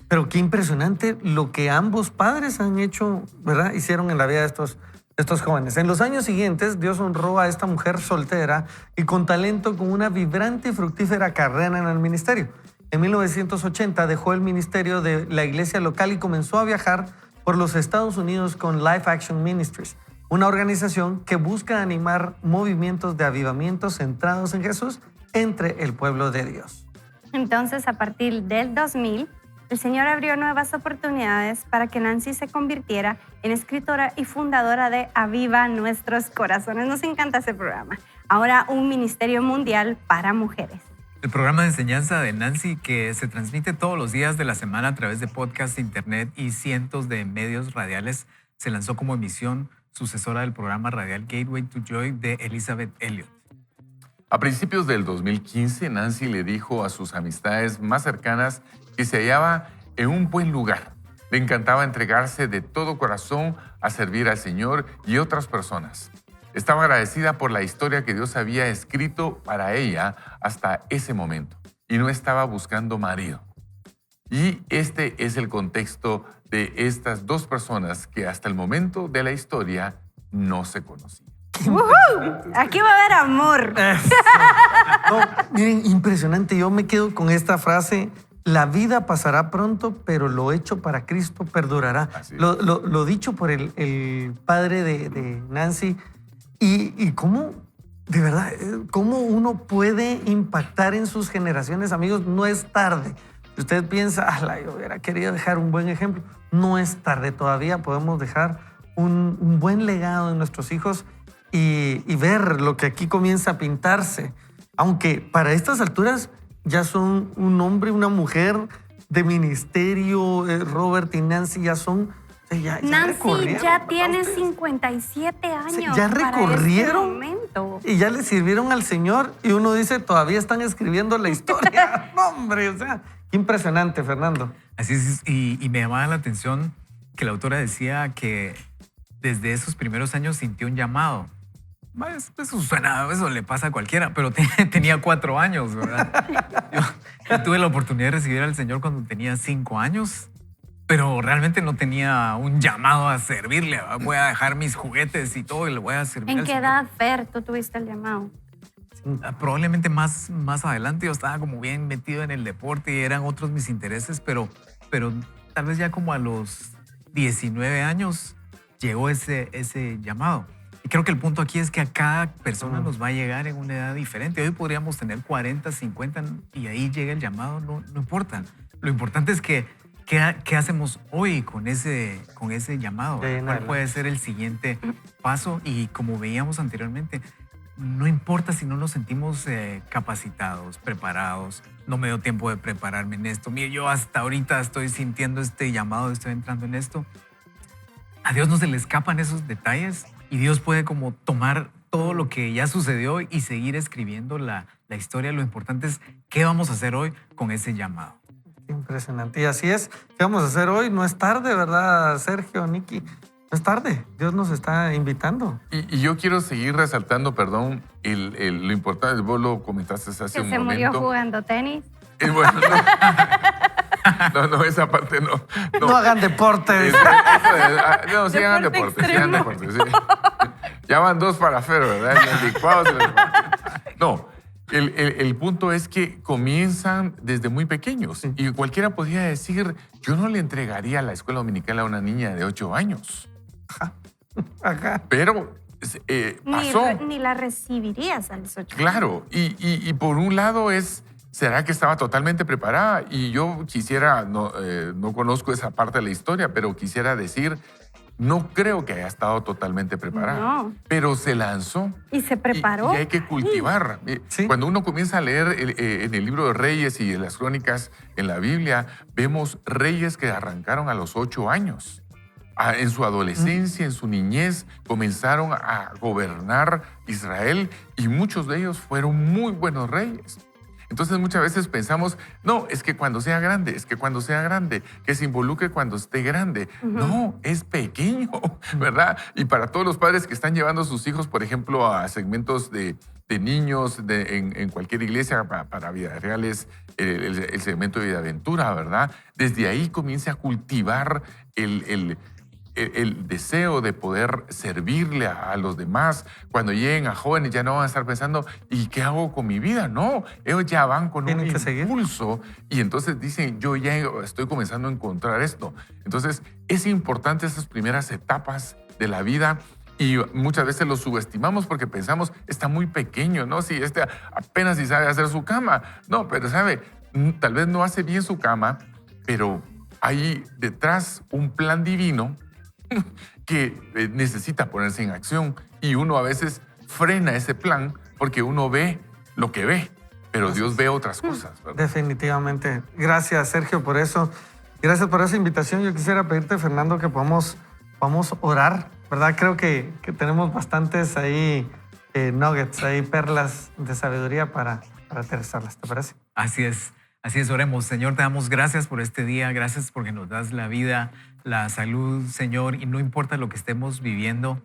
Pero qué impresionante lo que ambos padres han hecho, ¿verdad? Hicieron en la vida de estos jóvenes. En los años siguientes, Dios honró a esta mujer soltera y con talento con una vibrante y fructífera carrera en el ministerio. En 1980 dejó el ministerio de la iglesia local y comenzó a viajar por los Estados Unidos con Life Action Ministries, una organización que busca animar movimientos de avivamiento centrados en Jesús entre el pueblo de Dios. Entonces, a partir del 2000, el Señor abrió nuevas oportunidades para que Nancy se convirtiera en escritora y fundadora de Aviva Nuestros Corazones. Nos encanta ese programa. Ahora un ministerio mundial para mujeres. El programa de enseñanza de Nancy, que se transmite todos los días de la semana a través de podcast, internet y cientos de medios radiales, se lanzó como emisión sucesora del programa radial Gateway to Joy de Elizabeth Elliot. A principios del 2015, Nancy le dijo a sus amistades más cercanas que se hallaba en un buen lugar. Le encantaba entregarse de todo corazón a servir al Señor y otras personas. Estaba agradecida por la historia que Dios había escrito para ella hasta ese momento y no estaba buscando marido. Y este es el contexto de estas dos personas que hasta el momento de la historia no se conocían. Aquí va a haber amor. No, miren, impresionante. Yo me quedo con esta frase. La vida pasará pronto, pero lo hecho para Cristo perdurará. Así es. Lo dicho por el padre de Nancy. Y cómo, de verdad, cómo uno puede impactar en sus generaciones, amigos. No es tarde. Si usted piensa, yo hubiera querido dejar un buen ejemplo. No es tarde. Todavía podemos dejar un buen legado en nuestros hijos y ver lo que aquí comienza a pintarse. Aunque para estas alturas ya son un hombre y una mujer de ministerio. Robert y Nancy ya son... Ya Nancy recorrieron, ya ¿verdad? tiene Ustedes 57 años. ya para recorrieron. este momento. Y ya le sirvieron al Señor y uno dice, todavía están escribiendo la historia. No, hombre, o sea, qué impresionante, Fernando. Así es, y me llamaba la atención que la autora decía que desde esos primeros años sintió un llamado. Eso le pasa a cualquiera, pero tenía 4 años, ¿verdad? Yo tuve la oportunidad de recibir al Señor cuando tenía 5 años, pero realmente no tenía un llamado a servirle. Voy a dejar mis juguetes y todo y le voy a servir ¿En al qué Señor. edad, Fer, tú tuviste el llamado? Probablemente más adelante. Yo estaba como bien metido en el deporte y eran otros mis intereses, pero tal vez ya como a los 19 años llegó ese llamado. Y creo que el punto aquí es que a cada persona nos va a llegar en una edad diferente. Hoy podríamos tener 40, 50 y ahí llega el llamado, no importa. Lo importante es que ¿qué hacemos hoy con ese llamado? ¿Cuál puede ser el siguiente paso? Y como veíamos anteriormente, no importa si no nos sentimos capacitados, preparados. No me dio tiempo de prepararme en esto. Mire, yo hasta ahorita estoy sintiendo este llamado, estoy entrando en esto. A Dios no se le escapan esos detalles y Dios puede como tomar todo lo que ya sucedió y seguir escribiendo la historia. Lo importante es qué vamos a hacer hoy con ese llamado. Impresionante. Y así es. ¿Qué vamos a hacer hoy? No es tarde, ¿verdad, Sergio, Nicky? No es tarde. Dios nos está invitando. Y yo quiero seguir resaltando, perdón, lo importante, vos lo comentaste hace Que un se momento. murió jugando tenis. Y bueno, no, esa parte no. No hagan deporte. No, sí hagan deporte, sí hagan deporte. Sí. Ya van 2 para Fer, ¿verdad? Los licuados y los... No, el punto es que comienzan desde muy pequeños. Sí. Y cualquiera podría decir, yo no le entregaría la escuela dominical a una niña de 8 años. Acá. Pero pasó. Ni la recibirías a los 8. Claro, y por un lado ¿será que estaba totalmente preparada? Y yo quisiera, no conozco esa parte de la historia, pero quisiera decir, no creo que haya estado totalmente preparada. No. Pero se lanzó. Y se preparó. Y hay que cultivar. Sí. Cuando uno comienza a leer en el libro de Reyes y en las crónicas en la Biblia, vemos reyes que arrancaron a los 8 años. En su adolescencia, en su niñez, comenzaron a gobernar Israel y muchos de ellos fueron muy buenos reyes. Entonces muchas veces pensamos, no, es que cuando sea grande, que se involucre cuando esté grande. No, es pequeño, ¿verdad? Y para todos los padres que están llevando a sus hijos, por ejemplo, a segmentos de niños en cualquier iglesia, para Vida Real es el segmento de Vida Aventura, ¿verdad? Desde ahí comienza a cultivar el deseo de poder servirle a los demás. Cuando lleguen a jóvenes ya no van a estar pensando, ¿y qué hago con mi vida? No, ellos ya van con un Tienen que seguir. impulso y entonces dicen, yo ya estoy comenzando a encontrar esto. Entonces es importante esas primeras etapas de la vida y muchas veces lo subestimamos porque pensamos, está muy pequeño, ¿no? Si apenas si sabe hacer su cama. No, pero sabe, tal vez no hace bien su cama, pero hay detrás un plan divino que necesita ponerse en acción y uno a veces frena ese plan porque uno ve lo que ve, pero Dios ve otras cosas, ¿verdad? Definitivamente. Gracias, Sergio, por eso. Gracias por esa invitación. Yo quisiera pedirte, Fernando, que podamos orar, ¿verdad? Creo que tenemos bastantes ahí nuggets, ahí perlas de sabiduría para aterrizarlas, ¿te parece? Así es, oremos. Señor, te damos gracias por este día, gracias porque nos das la vida, la salud, Señor, y no importa lo que estemos viviendo,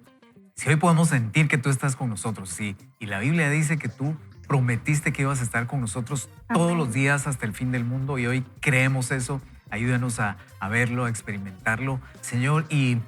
si hoy podemos sentir que tú estás con nosotros, sí, y la Biblia dice que tú prometiste que ibas a estar con nosotros todos los días hasta el fin del mundo y hoy creemos eso, ayúdanos a verlo, a experimentarlo, Señor, y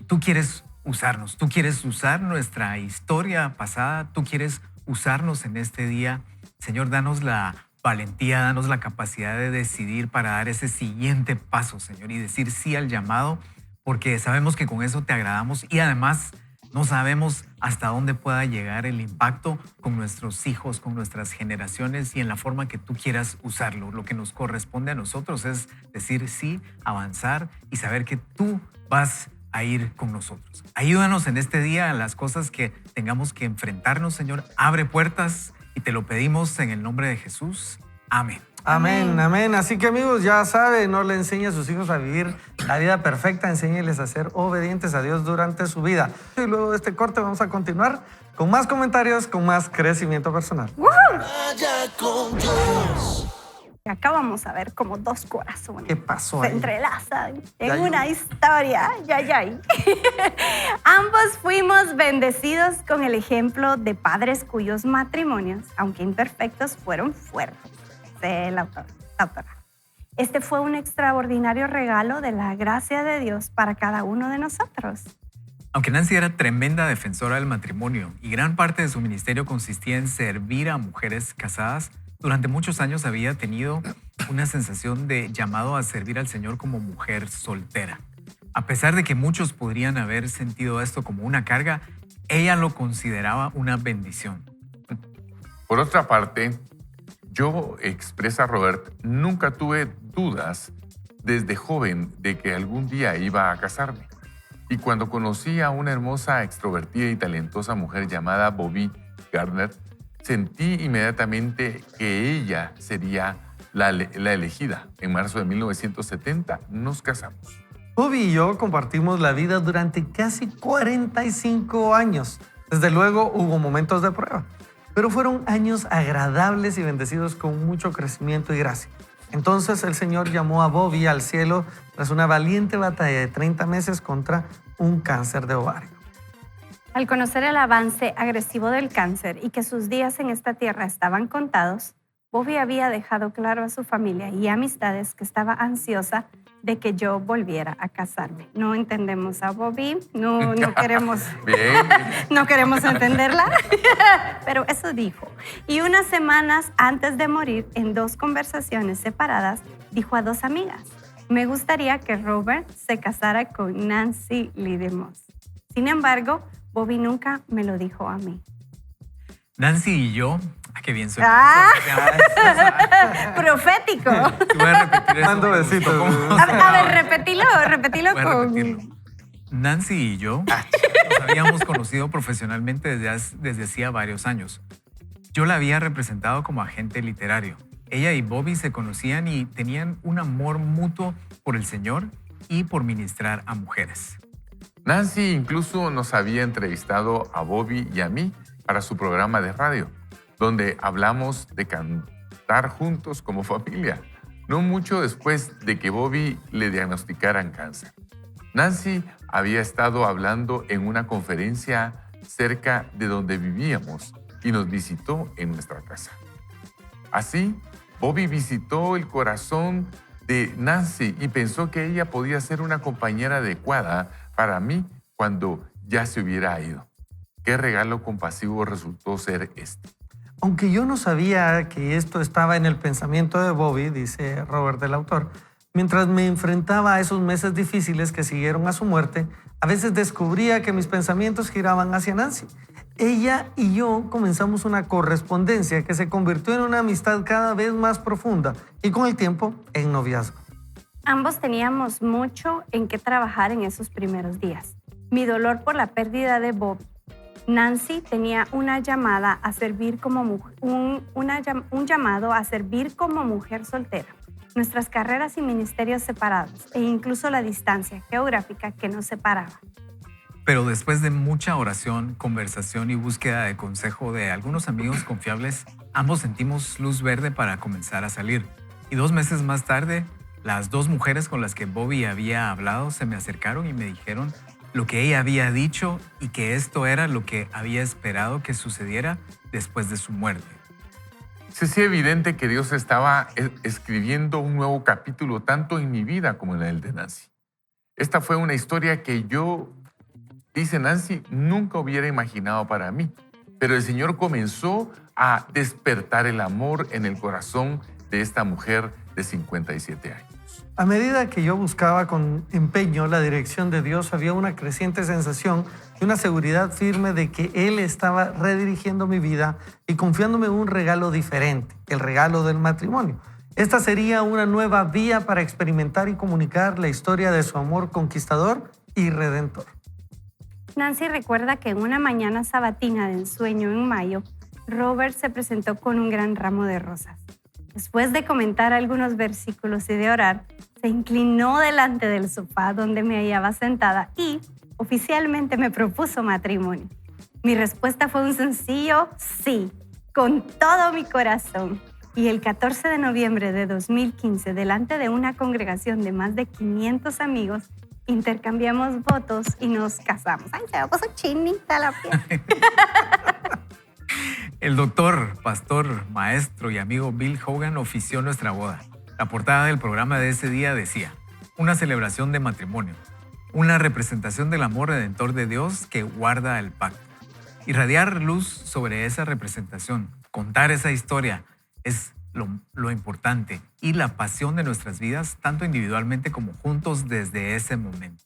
tú quieres usarnos, tú quieres usar nuestra historia pasada, tú quieres usarnos en este día, Señor, danos la valentía, danos la capacidad de decidir para dar ese siguiente paso, Señor, y decir sí al llamado, porque sabemos que con eso te agradamos y además no sabemos hasta dónde pueda llegar el impacto con nuestros hijos, con nuestras generaciones y en la forma que tú quieras usarlo. Lo que nos corresponde a nosotros es decir sí, avanzar y saber que tú vas a ir con nosotros. Ayúdanos en este día a las cosas que tengamos que enfrentarnos, Señor. Abre puertas y te lo pedimos en el nombre de Jesús. Amén. Amén, amén. Así que, amigos, ya saben, no le enseñe a sus hijos a vivir la vida perfecta, enséñeles a ser obedientes a Dios durante su vida. Y luego de este corte vamos a continuar con más comentarios, con más crecimiento personal. Vaya con Dios. Acá vamos a ver como dos corazones ¿Qué pasó se ahí? entrelazan en Ya, una historia. Ambos fuimos bendecidos con el ejemplo de padres cuyos matrimonios, aunque imperfectos, fueron fuertes. Dice la autora. Este fue un extraordinario regalo de la gracia de Dios para cada uno de nosotros. Aunque Nancy era tremenda defensora del matrimonio y gran parte de su ministerio consistía en servir a mujeres casadas, durante muchos años había tenido una sensación de llamado a servir al Señor como mujer soltera. A pesar de que muchos podrían haber sentido esto como una carga, ella lo consideraba una bendición. Por otra parte, yo, expresa Robert, nunca tuve dudas desde joven de que algún día iba a casarme. Y cuando conocí a una hermosa, extrovertida y talentosa mujer llamada Bobby Gardner, sentí inmediatamente que ella sería la elegida. En marzo de 1970 nos casamos. Bobby y yo compartimos la vida durante casi 45 años. Desde luego hubo momentos de prueba, pero fueron años agradables y bendecidos con mucho crecimiento y gracia. Entonces el Señor llamó a Bobby al cielo tras una valiente batalla de 30 meses contra un cáncer de ovario. Al conocer el avance agresivo del cáncer y que sus días en esta tierra estaban contados, Bobby había dejado claro a su familia y amistades que estaba ansiosa de que yo volviera a casarme. No entendemos a Bobby, no queremos, Bien. no queremos entenderla, pero eso dijo. Y unas semanas antes de morir, en dos conversaciones separadas, dijo a dos amigas: me gustaría que Robert se casara con Nancy Lee DeMoss. Sin embargo, Bobby nunca me lo dijo a mí. Nancy y yo... qué bien soy. Profético. Te voy a repetir eso. Mando besitos. A ver, repetilo Voy a con... repetirlo. Nancy y yo nos habíamos conocido profesionalmente desde hacía varios años. Yo la había representado como agente literario. Ella y Bobby se conocían y tenían un amor mutuo por el Señor y por ministrar a mujeres. Nancy incluso nos había entrevistado a Bobby y a mí para su programa de radio, donde hablamos de cantar juntos como familia, no mucho después de que Bobby le diagnosticaran cáncer. Nancy había estado hablando en una conferencia cerca de donde vivíamos y nos visitó en nuestra casa. Así, Bobby visitó el corazón de Nancy y pensó que ella podía ser una compañera adecuada para mí cuando ya se hubiera ido. ¿Qué regalo compasivo resultó ser este? Aunque yo no sabía que esto estaba en el pensamiento de Bobby, dice Robert, el autor, mientras me enfrentaba a esos meses difíciles que siguieron a su muerte, a veces descubría que mis pensamientos giraban hacia Nancy. ella y yo comenzamos una correspondencia que se convirtió en una amistad cada vez más profunda y con el tiempo en noviazgo. Ambos teníamos mucho en qué trabajar en esos primeros días. Mi dolor por la pérdida de Bob. Nancy tenía una llamada a servir como un llamado a servir como mujer soltera. Nuestras carreras y ministerios separados e incluso la distancia geográfica que nos separaba. Pero después de mucha oración, conversación y búsqueda de consejo de algunos amigos confiables, ambos sentimos luz verde para comenzar a salir. Y 2 meses más tarde, las 2 mujeres con las que Bobby había hablado se me acercaron y me dijeron lo que ella había dicho y que esto era lo que había esperado que sucediera después de su muerte. Se hacía evidente que Dios estaba escribiendo un nuevo capítulo tanto en mi vida como en el de Nancy. Esta fue una historia que yo, dice Nancy, nunca hubiera imaginado para mí. Pero el Señor comenzó a despertar el amor en el corazón de esta mujer de 57 años. A medida que yo buscaba con empeño la dirección de Dios, había una creciente sensación y una seguridad firme de que Él estaba redirigiendo mi vida y confiándome un regalo diferente, el regalo del matrimonio. Esta sería una nueva vía para experimentar y comunicar la historia de su amor conquistador y redentor. Nancy recuerda que en una mañana sabatina de ensueño en mayo, Robert se presentó con un gran ramo de rosas. Después de comentar algunos versículos y de orar, se inclinó delante del sofá donde me hallaba sentada y oficialmente me propuso matrimonio. Mi respuesta fue un sencillo sí, con todo mi corazón. Y el 14 de noviembre de 2015, delante de una congregación de más de 500 amigos, intercambiamos votos y nos casamos. Ay, se me puso chinita la piel. El doctor, pastor, maestro y amigo Bill Hogan ofició nuestra boda. La portada del programa de ese día decía: una celebración de matrimonio, una representación del amor redentor de Dios que guarda el pacto. Irradiar luz sobre esa representación, contar esa historia, es lo importante y la pasión de nuestras vidas, tanto individualmente como juntos desde ese momento.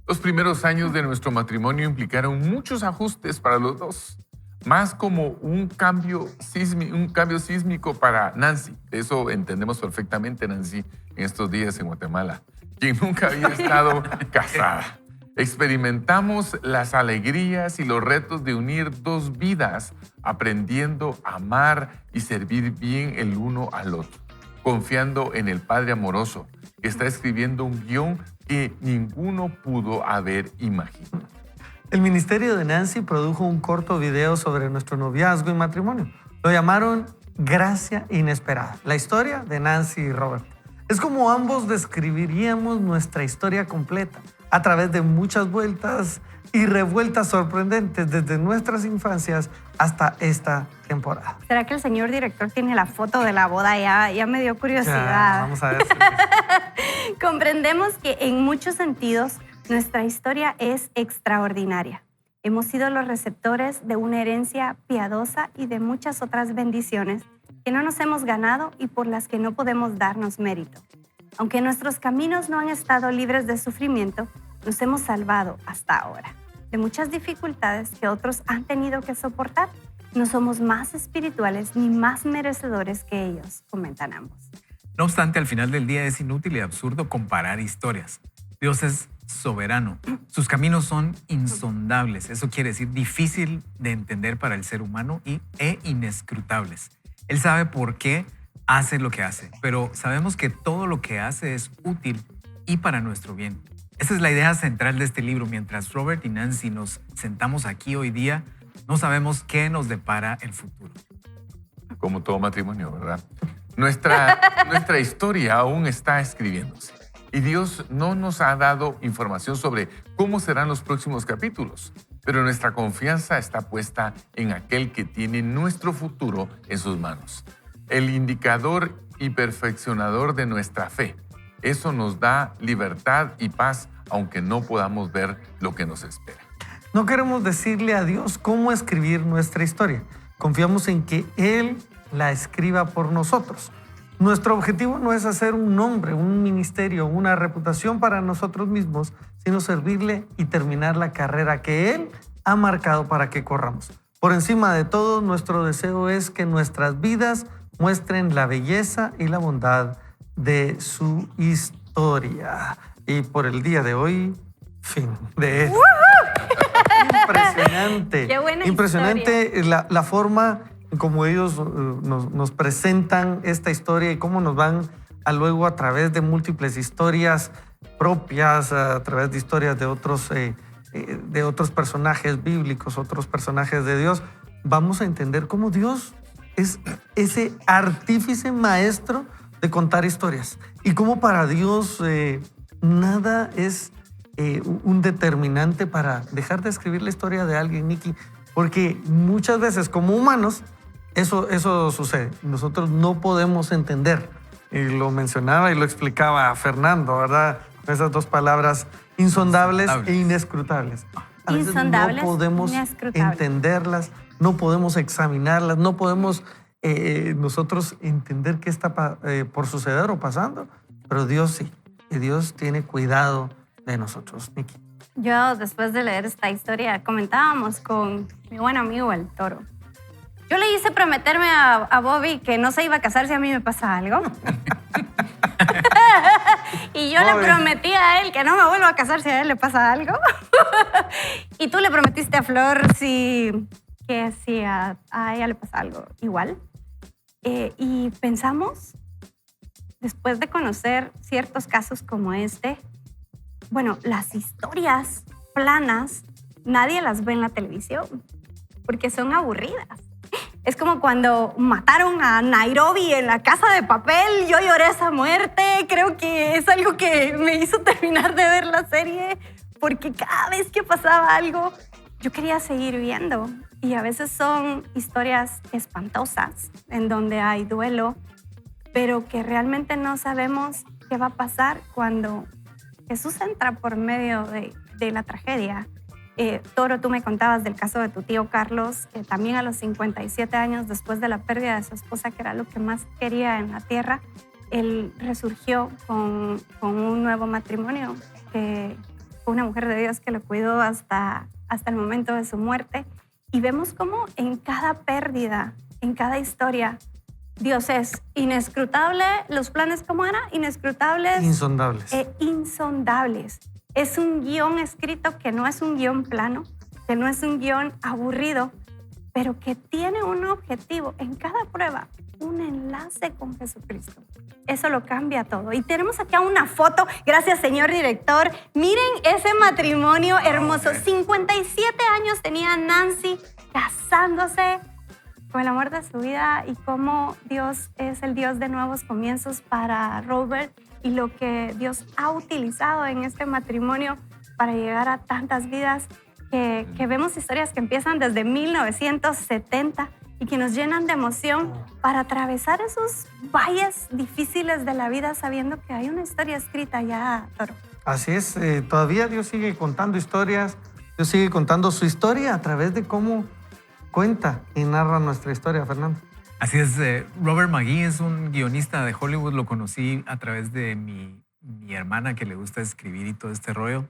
Los primeros años de nuestro matrimonio implicaron muchos ajustes para los dos. Más como un cambio sísmico para Nancy. Eso entendemos perfectamente, Nancy, en estos días en Guatemala, quien nunca había estado casada. Experimentamos las alegrías y los retos de unir 2 vidas, aprendiendo a amar y servir bien el uno al otro, confiando en el Padre amoroso, que está escribiendo un guión que ninguno pudo haber imaginado. El ministerio de Nancy produjo un corto video sobre nuestro noviazgo y matrimonio. Lo llamaron Gracia Inesperada, la historia de Nancy y Robert. Es como ambos describiríamos nuestra historia completa, a través de muchas vueltas y revueltas sorprendentes desde nuestras infancias hasta esta temporada. ¿Será que el señor director tiene la foto de la boda? Ya me dio curiosidad. Vamos a ver. Comprendemos que en muchos sentidos nuestra historia es extraordinaria. Hemos sido los receptores de una herencia piadosa y de muchas otras bendiciones que no nos hemos ganado y por las que no podemos darnos mérito. Aunque nuestros caminos no han estado libres de sufrimiento, nos hemos salvado hasta ahora. De muchas dificultades que otros han tenido que soportar, no somos más espirituales ni más merecedores que ellos, comentan ambos. No obstante, al final del día es inútil y absurdo comparar historias. Dios es soberano. Sus caminos son insondables. Eso quiere decir difícil de entender para el ser humano e inescrutables. Él sabe por qué hace lo que hace, pero sabemos que todo lo que hace es útil y para nuestro bien. Esa es la idea central de este libro. Mientras Robert y Nancy nos sentamos aquí hoy día, no sabemos qué nos depara el futuro. Como todo matrimonio, ¿verdad? Nuestra historia aún está escribiéndose. Y Dios no nos ha dado información sobre cómo serán los próximos capítulos, pero nuestra confianza está puesta en aquel que tiene nuestro futuro en sus manos, el indicador y perfeccionador de nuestra fe. Eso nos da libertad y paz, aunque no podamos ver lo que nos espera. No queremos decirle a Dios cómo escribir nuestra historia. Confiamos en que Él la escriba por nosotros. Nuestro objetivo no es hacer un nombre, un ministerio, una reputación para nosotros mismos, sino servirle y terminar la carrera que Él ha marcado para que corramos. Por encima de todo, nuestro deseo es que nuestras vidas muestren la belleza y la bondad de su historia. Y por el día de hoy, fin de esto. Impresionante. Qué buena Impresionante la forma como ellos nos presentan esta historia y cómo nos van luego a través de múltiples historias propias, a través de historias de otros personajes bíblicos, otros personajes de Dios. Vamos a entender cómo Dios es ese artífice maestro de contar historias y cómo para Dios nada es un determinante para dejar de escribir la historia de alguien, Nicky, porque muchas veces como humanos eso sucede. Nosotros no podemos entender, y lo mencionaba y lo explicaba Fernando, ¿verdad? Esas dos palabras, insondables e inescrutables. A veces Insondables, no podemos inescrutables. entenderlas, no podemos examinarlas, no podemos nosotros entender qué está por suceder o pasando, pero Dios sí, y Dios tiene cuidado de nosotros, Nicky. Yo, después de leer esta historia, comentábamos con mi buen amigo el Toro. Yo le hice prometerme a Bobby que no se iba a casar si a mí me pasa algo. Y yo le prometí a él que no me vuelvo a casar si a él le pasa algo. Y tú le prometiste a Flor que si a ella le pasa algo igual. Y pensamos, después de conocer ciertos casos como este, bueno, las historias planas nadie las ve en la televisión porque son aburridas. Es como cuando mataron a Nairobi en La Casa de Papel. Yo lloré esa muerte. Creo que es algo que me hizo terminar de ver la serie porque cada vez que pasaba algo, yo quería seguir viendo. Y a veces son historias espantosas en donde hay duelo, pero que realmente no sabemos qué va a pasar cuando Jesús entra por medio de la tragedia. Toro, tú me contabas del caso de tu tío Carlos, que también a los 57 años, después de la pérdida de su esposa, que era lo que más quería en la tierra, él resurgió con un nuevo matrimonio, que fue una mujer de Dios que lo cuidó hasta el momento de su muerte. Y vemos cómo en cada pérdida, en cada historia, Dios es inescrutable. ¿Los planes cómo eran? Inescrutables. Insondables. Insondables. Es un guión escrito que no es un guión plano, que no es un guión aburrido, pero que tiene un objetivo en cada prueba, un enlace con Jesucristo. Eso lo cambia todo. Y tenemos acá una foto, gracias señor director. Miren ese matrimonio hermoso. 57 años tenía Nancy casándose con el amor de su vida y cómo Dios es el Dios de nuevos comienzos para Robert y lo que Dios ha utilizado en este matrimonio para llegar a tantas vidas que vemos historias que empiezan desde 1970 y que nos llenan de emoción para atravesar esos valles difíciles de la vida sabiendo que hay una historia escrita ya, Toro. Así es, todavía Dios sigue contando historias, Dios sigue contando su historia a través de cómo cuenta y narra nuestra historia, Fernando. Así es, Robert McGee es un guionista de Hollywood, lo conocí a través de mi hermana que le gusta escribir y todo este rollo,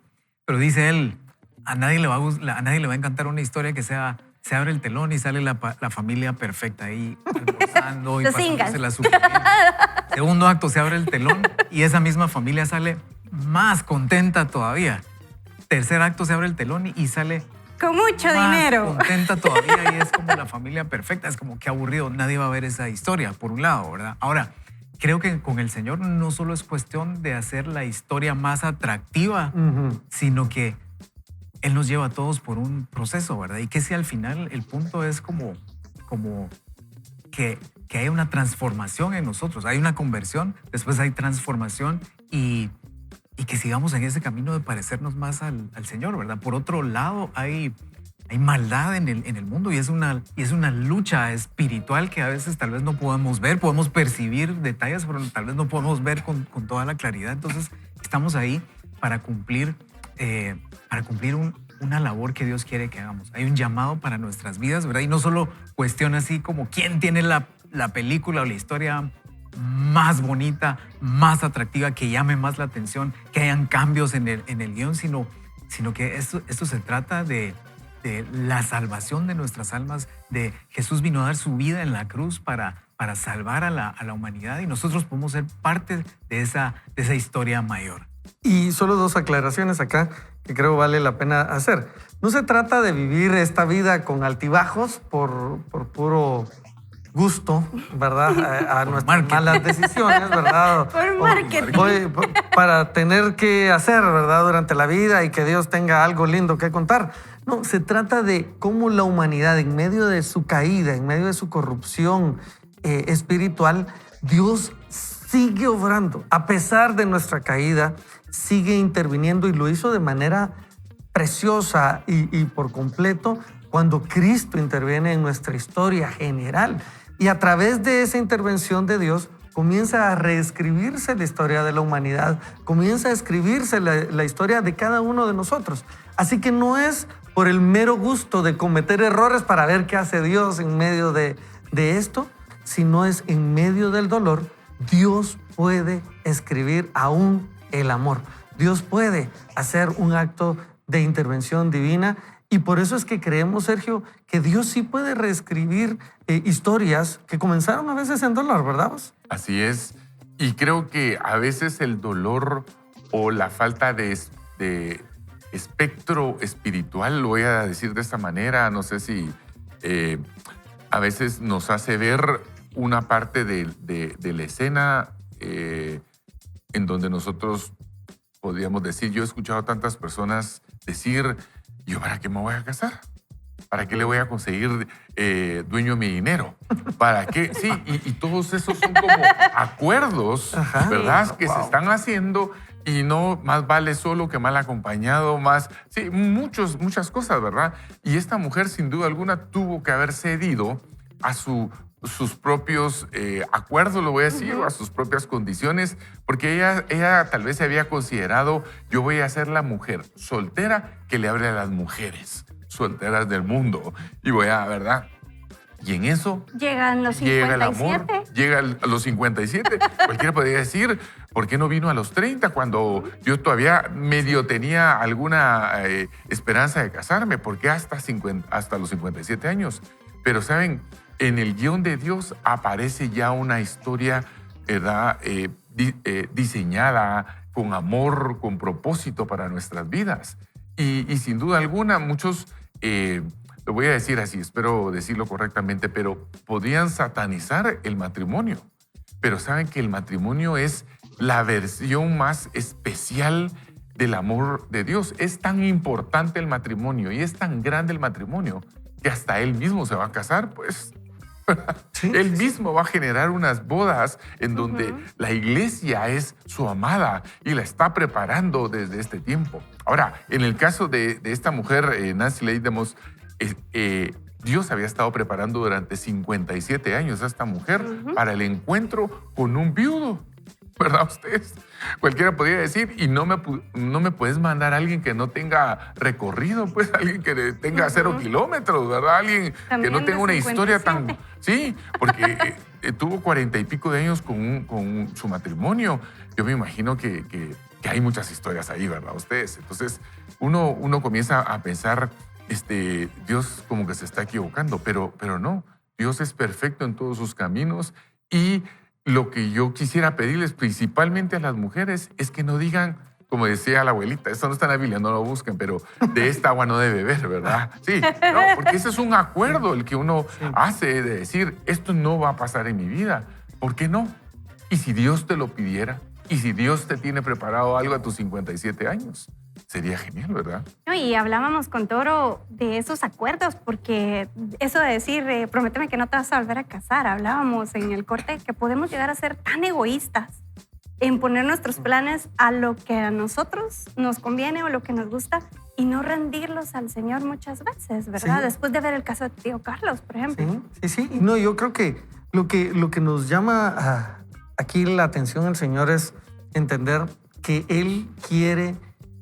pero dice él, a nadie le va a encantar una historia que se abre el telón y sale la familia perfecta ahí almorzando y pasándosela súper bien. Segundo acto, se abre el telón y esa misma familia sale más contenta todavía. Tercer acto, se abre el telón y sale con mucho más dinero. contenta todavía y es como la familia perfecta. Es como que aburrido, nadie va a ver esa historia, por un lado, ¿verdad? Ahora, creo que con el Señor no solo es cuestión de hacer la historia más atractiva, sino que Él nos lleva a todos por un proceso, ¿verdad? Y que si al final el punto es como que hay una transformación en nosotros, hay una conversión, después hay transformación y que sigamos en ese camino de parecernos más al Señor, ¿verdad? Por otro lado, hay maldad en el mundo y es una lucha espiritual que a veces tal vez no podemos ver, podemos percibir detalles, pero tal vez no podemos ver con toda la claridad. Entonces, estamos ahí para cumplir una labor que Dios quiere que hagamos. Hay un llamado para nuestras vidas, ¿verdad? Y no solo cuestión así como quién tiene la película o la historia más bonita, más atractiva, que llame más la atención, que hayan cambios en el guión, sino que esto se trata de de la salvación de nuestras almas, de Jesús vino a dar su vida en la cruz para salvar a la humanidad, y nosotros podemos ser parte de esa historia mayor. Y solo 2 aclaraciones acá que creo vale la pena hacer. No se trata de vivir esta vida con altibajos por puro gusto, ¿verdad? A nuestras marketing. malas decisiones, ¿verdad? Por marketing. Para tener que hacer, ¿verdad? Durante la vida y que Dios tenga algo lindo que contar. No, se trata de cómo la humanidad, en medio de su caída, en medio de su corrupción espiritual, Dios sigue obrando. A pesar de nuestra caída, sigue interviniendo, y lo hizo de manera preciosa y por completo cuando Cristo interviene en nuestra historia general. Y a través de esa intervención de Dios comienza a reescribirse la historia de la humanidad, comienza a escribirse la historia de cada uno de nosotros. Así que no es por el mero gusto de cometer errores para ver qué hace Dios en medio de esto, sino es en medio del dolor. Dios puede escribir aún el amor. Dios puede hacer un acto de intervención divina, y por eso es que creemos, Sergio, que Dios sí puede reescribir historias que comenzaron a veces en dolor, ¿verdad vos? Así es. Y creo que a veces el dolor o la falta de espectro espiritual, lo voy a decir de esta manera, no sé si a veces nos hace ver una parte de la escena en donde nosotros podríamos decir, yo he escuchado a tantas personas decir, ¿yo para qué me voy a casar? ¿Para qué le voy a conseguir dueño de mi dinero? ¿Para qué? Sí, y todos esos son como acuerdos, Ajá. ¿verdad? Que Wow. se están haciendo, y no más vale solo que mal acompañado, más, sí, muchas cosas, ¿verdad? Y esta mujer sin duda alguna tuvo que haber cedido a sus propios acuerdos, lo voy a decir, o a sus propias condiciones, porque ella tal vez se había considerado, yo voy a ser la mujer soltera que le abre a las mujeres solteras del mundo, y voy a, ¿verdad? Y en eso Llegan los llega el amor, 57. llega a los 57. Cualquiera podría decir, ¿por qué no vino a los 30 cuando yo todavía medio tenía alguna esperanza de casarme? ¿Por qué hasta los 57 años? Pero, ¿saben? En el guión de Dios aparece ya una historia, ¿verdad? Diseñada con amor, con propósito para nuestras vidas. Y sin duda alguna, muchos, lo voy a decir así, espero decirlo correctamente, pero podrían satanizar el matrimonio. Pero saben que el matrimonio es la versión más especial del amor de Dios. Es tan importante el matrimonio y es tan grande el matrimonio que hasta Él mismo se va a casar, pues. Sí. Él mismo va a generar unas bodas en donde la iglesia es su amada y la está preparando desde este tiempo. Ahora, en el caso de esta mujer, Nancy Leigh DeMoss, Dios había estado preparando durante 57 años a esta mujer para el encuentro con un viudo, ¿verdad ustedes? Cualquiera podría decir, y no me puedes mandar a alguien que no tenga recorrido, pues alguien que tenga 0 kilómetros, ¿verdad? Alguien que También no tenga de una historia 57. tan... Sí, porque tuvo 40 y pico de años con su matrimonio. Yo me imagino que hay muchas historias ahí, ¿verdad ustedes? Entonces, uno comienza a pensar, Dios como que se está equivocando, pero no. Dios es perfecto en todos sus caminos, y lo que yo quisiera pedirles principalmente a las mujeres es que no digan, como decía la abuelita, esto no está en la Biblia, no lo busquen, pero de esta agua no debe beber, ¿verdad? Sí, no, porque ese es un acuerdo el que uno hace de decir, esto no va a pasar en mi vida. ¿Por qué no? ¿Y si Dios te lo pidiera? ¿Y si Dios te tiene preparado algo a tus 57 años? Sería genial, ¿verdad? No, y hablábamos con Toro de esos acuerdos, porque eso de decir, prométeme que no te vas a volver a casar, hablábamos en el corte que podemos llegar a ser tan egoístas en poner nuestros planes a lo que a nosotros nos conviene o lo que nos gusta y no rendirlos al Señor muchas veces, ¿verdad? Sí. Después de ver el caso de tío Carlos, por ejemplo. Sí. Y no, yo creo que lo que nos llama aquí la atención al Señor es entender que Él quiere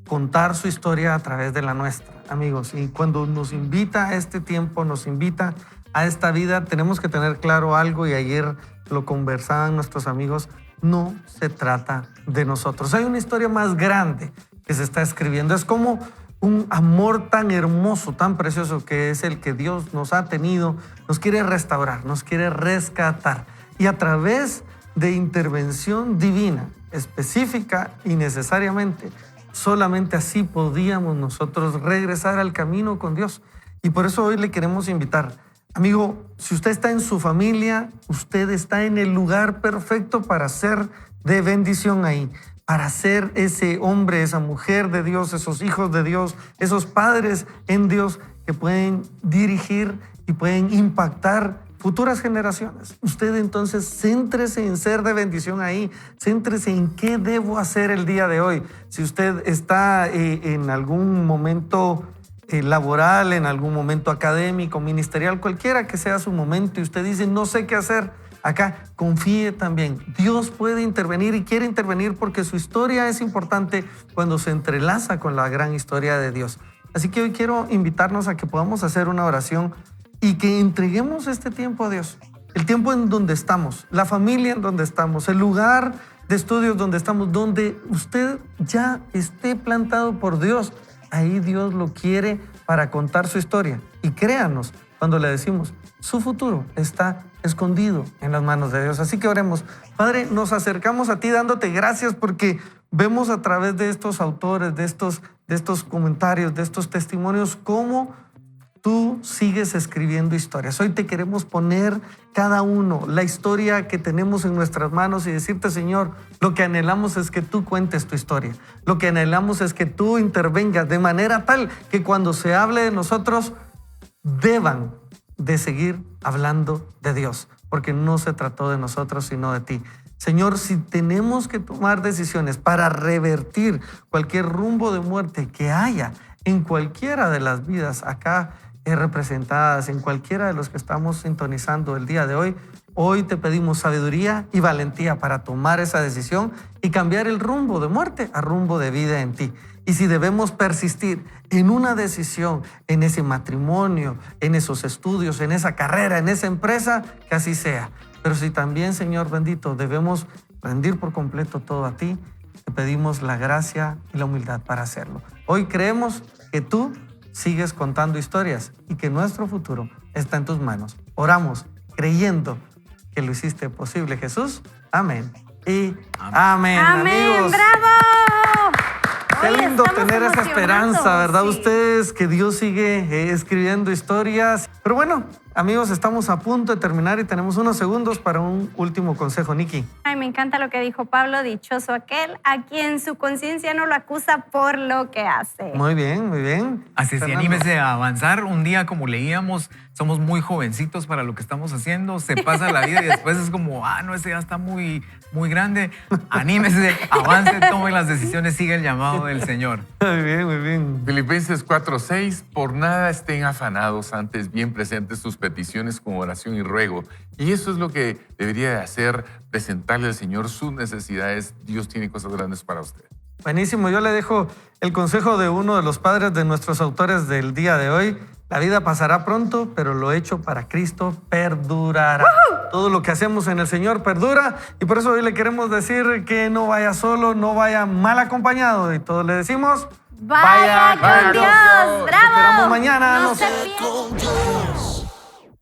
contar su historia a través de la nuestra, amigos. Y cuando nos invita a este tiempo, nos invita a esta vida, tenemos que tener claro algo, y ayer lo conversaban nuestros amigos, no se trata de nosotros. Hay una historia más grande que se está escribiendo. Es como un amor tan hermoso, tan precioso que es el que Dios nos ha tenido, nos quiere restaurar, nos quiere rescatar. Y a través de intervención divina, específica y necesariamente, solamente así podíamos nosotros regresar al camino con Dios. Y por eso hoy le queremos invitar. Amigo, si usted está en su familia, usted está en el lugar perfecto para ser de bendición ahí, para ser ese hombre, esa mujer de Dios, esos hijos de Dios, esos padres en Dios que pueden dirigir y pueden impactar futuras generaciones. Usted entonces céntrese en ser de bendición ahí, céntrese en qué debo hacer el día de hoy. Si usted está en algún momento laboral, en algún momento académico, ministerial, cualquiera que sea su momento y usted dice no sé qué hacer, acá confíe también. Dios puede intervenir y quiere intervenir porque su historia es importante cuando se entrelaza con la gran historia de Dios. Así que hoy quiero invitarnos a que podamos hacer una oración y que entreguemos este tiempo a Dios. El tiempo en donde estamos, la familia en donde estamos, el lugar de estudios donde estamos, donde usted ya esté plantado por Dios. Ahí Dios lo quiere para contar su historia. Y créanos cuando le decimos, su futuro está escondido en las manos de Dios. Así que oremos. Padre, nos acercamos a ti dándote gracias porque vemos a través de estos autores, de estos comentarios, de estos testimonios, cómo tú sigues escribiendo historias. Hoy te queremos poner cada uno la historia que tenemos en nuestras manos y decirte, Señor, lo que anhelamos es que tú cuentes tu historia. Lo que anhelamos es que tú intervengas de manera tal que cuando se hable de nosotros, deban de seguir hablando de Dios, porque no se trató de nosotros, sino de ti. Señor, si tenemos que tomar decisiones para revertir cualquier rumbo de muerte que haya en cualquiera de las vidas acá representadas, en cualquiera de los que estamos sintonizando el día de hoy, hoy te pedimos sabiduría y valentía para tomar esa decisión y cambiar el rumbo de muerte a rumbo de vida en ti. Y si debemos persistir en una decisión, en ese matrimonio, en esos estudios, en esa carrera, en esa empresa, que así sea. Pero si también, Señor bendito, debemos rendir por completo todo a ti, te pedimos la gracia y la humildad para hacerlo. Hoy creemos que tú sigues contando historias y que nuestro futuro está en tus manos. Oramos creyendo que lo hiciste posible, Jesús. Amén. Y amén. ¡Amén! Amigos. ¡Bravo! Qué Oye, lindo estamos tener esa emocionados, esperanza, ¿verdad? sí. Ustedes, que Dios sigue escribiendo historias. Pero bueno, amigos, estamos a punto de terminar y tenemos unos segundos para un último consejo. Nikki. Ay, me encanta lo que dijo Pablo, dichoso aquel a quien su conciencia no lo acusa por lo que hace. Muy bien, muy bien. Así es, y Fernando. anímese a avanzar. Un día, como leíamos, somos muy jovencitos para lo que estamos haciendo. Se pasa la vida y después es como, no, ese ya está muy grande. Anímese, avance, tome las decisiones, siga el llamado del Señor. Muy bien, muy bien. Filipenses 4:6, por nada estén afanados, antes bien presentes sus peticiones con oración y ruego. Y eso es lo que debería de hacer, presentarle al Señor sus necesidades. Dios tiene cosas grandes para usted. Buenísimo. Yo le dejo el consejo de uno de los padres de nuestros autores del día de hoy. La vida pasará pronto, pero lo hecho para Cristo perdurará. Todo lo que hacemos en el Señor perdura y por eso hoy le queremos decir que no vaya solo, no vaya mal acompañado y todos le decimos, ¡Vaya con vaya con Dios! Dios. ¡Bravo! Esperamos mañana. No Nos se Vaya pierda. con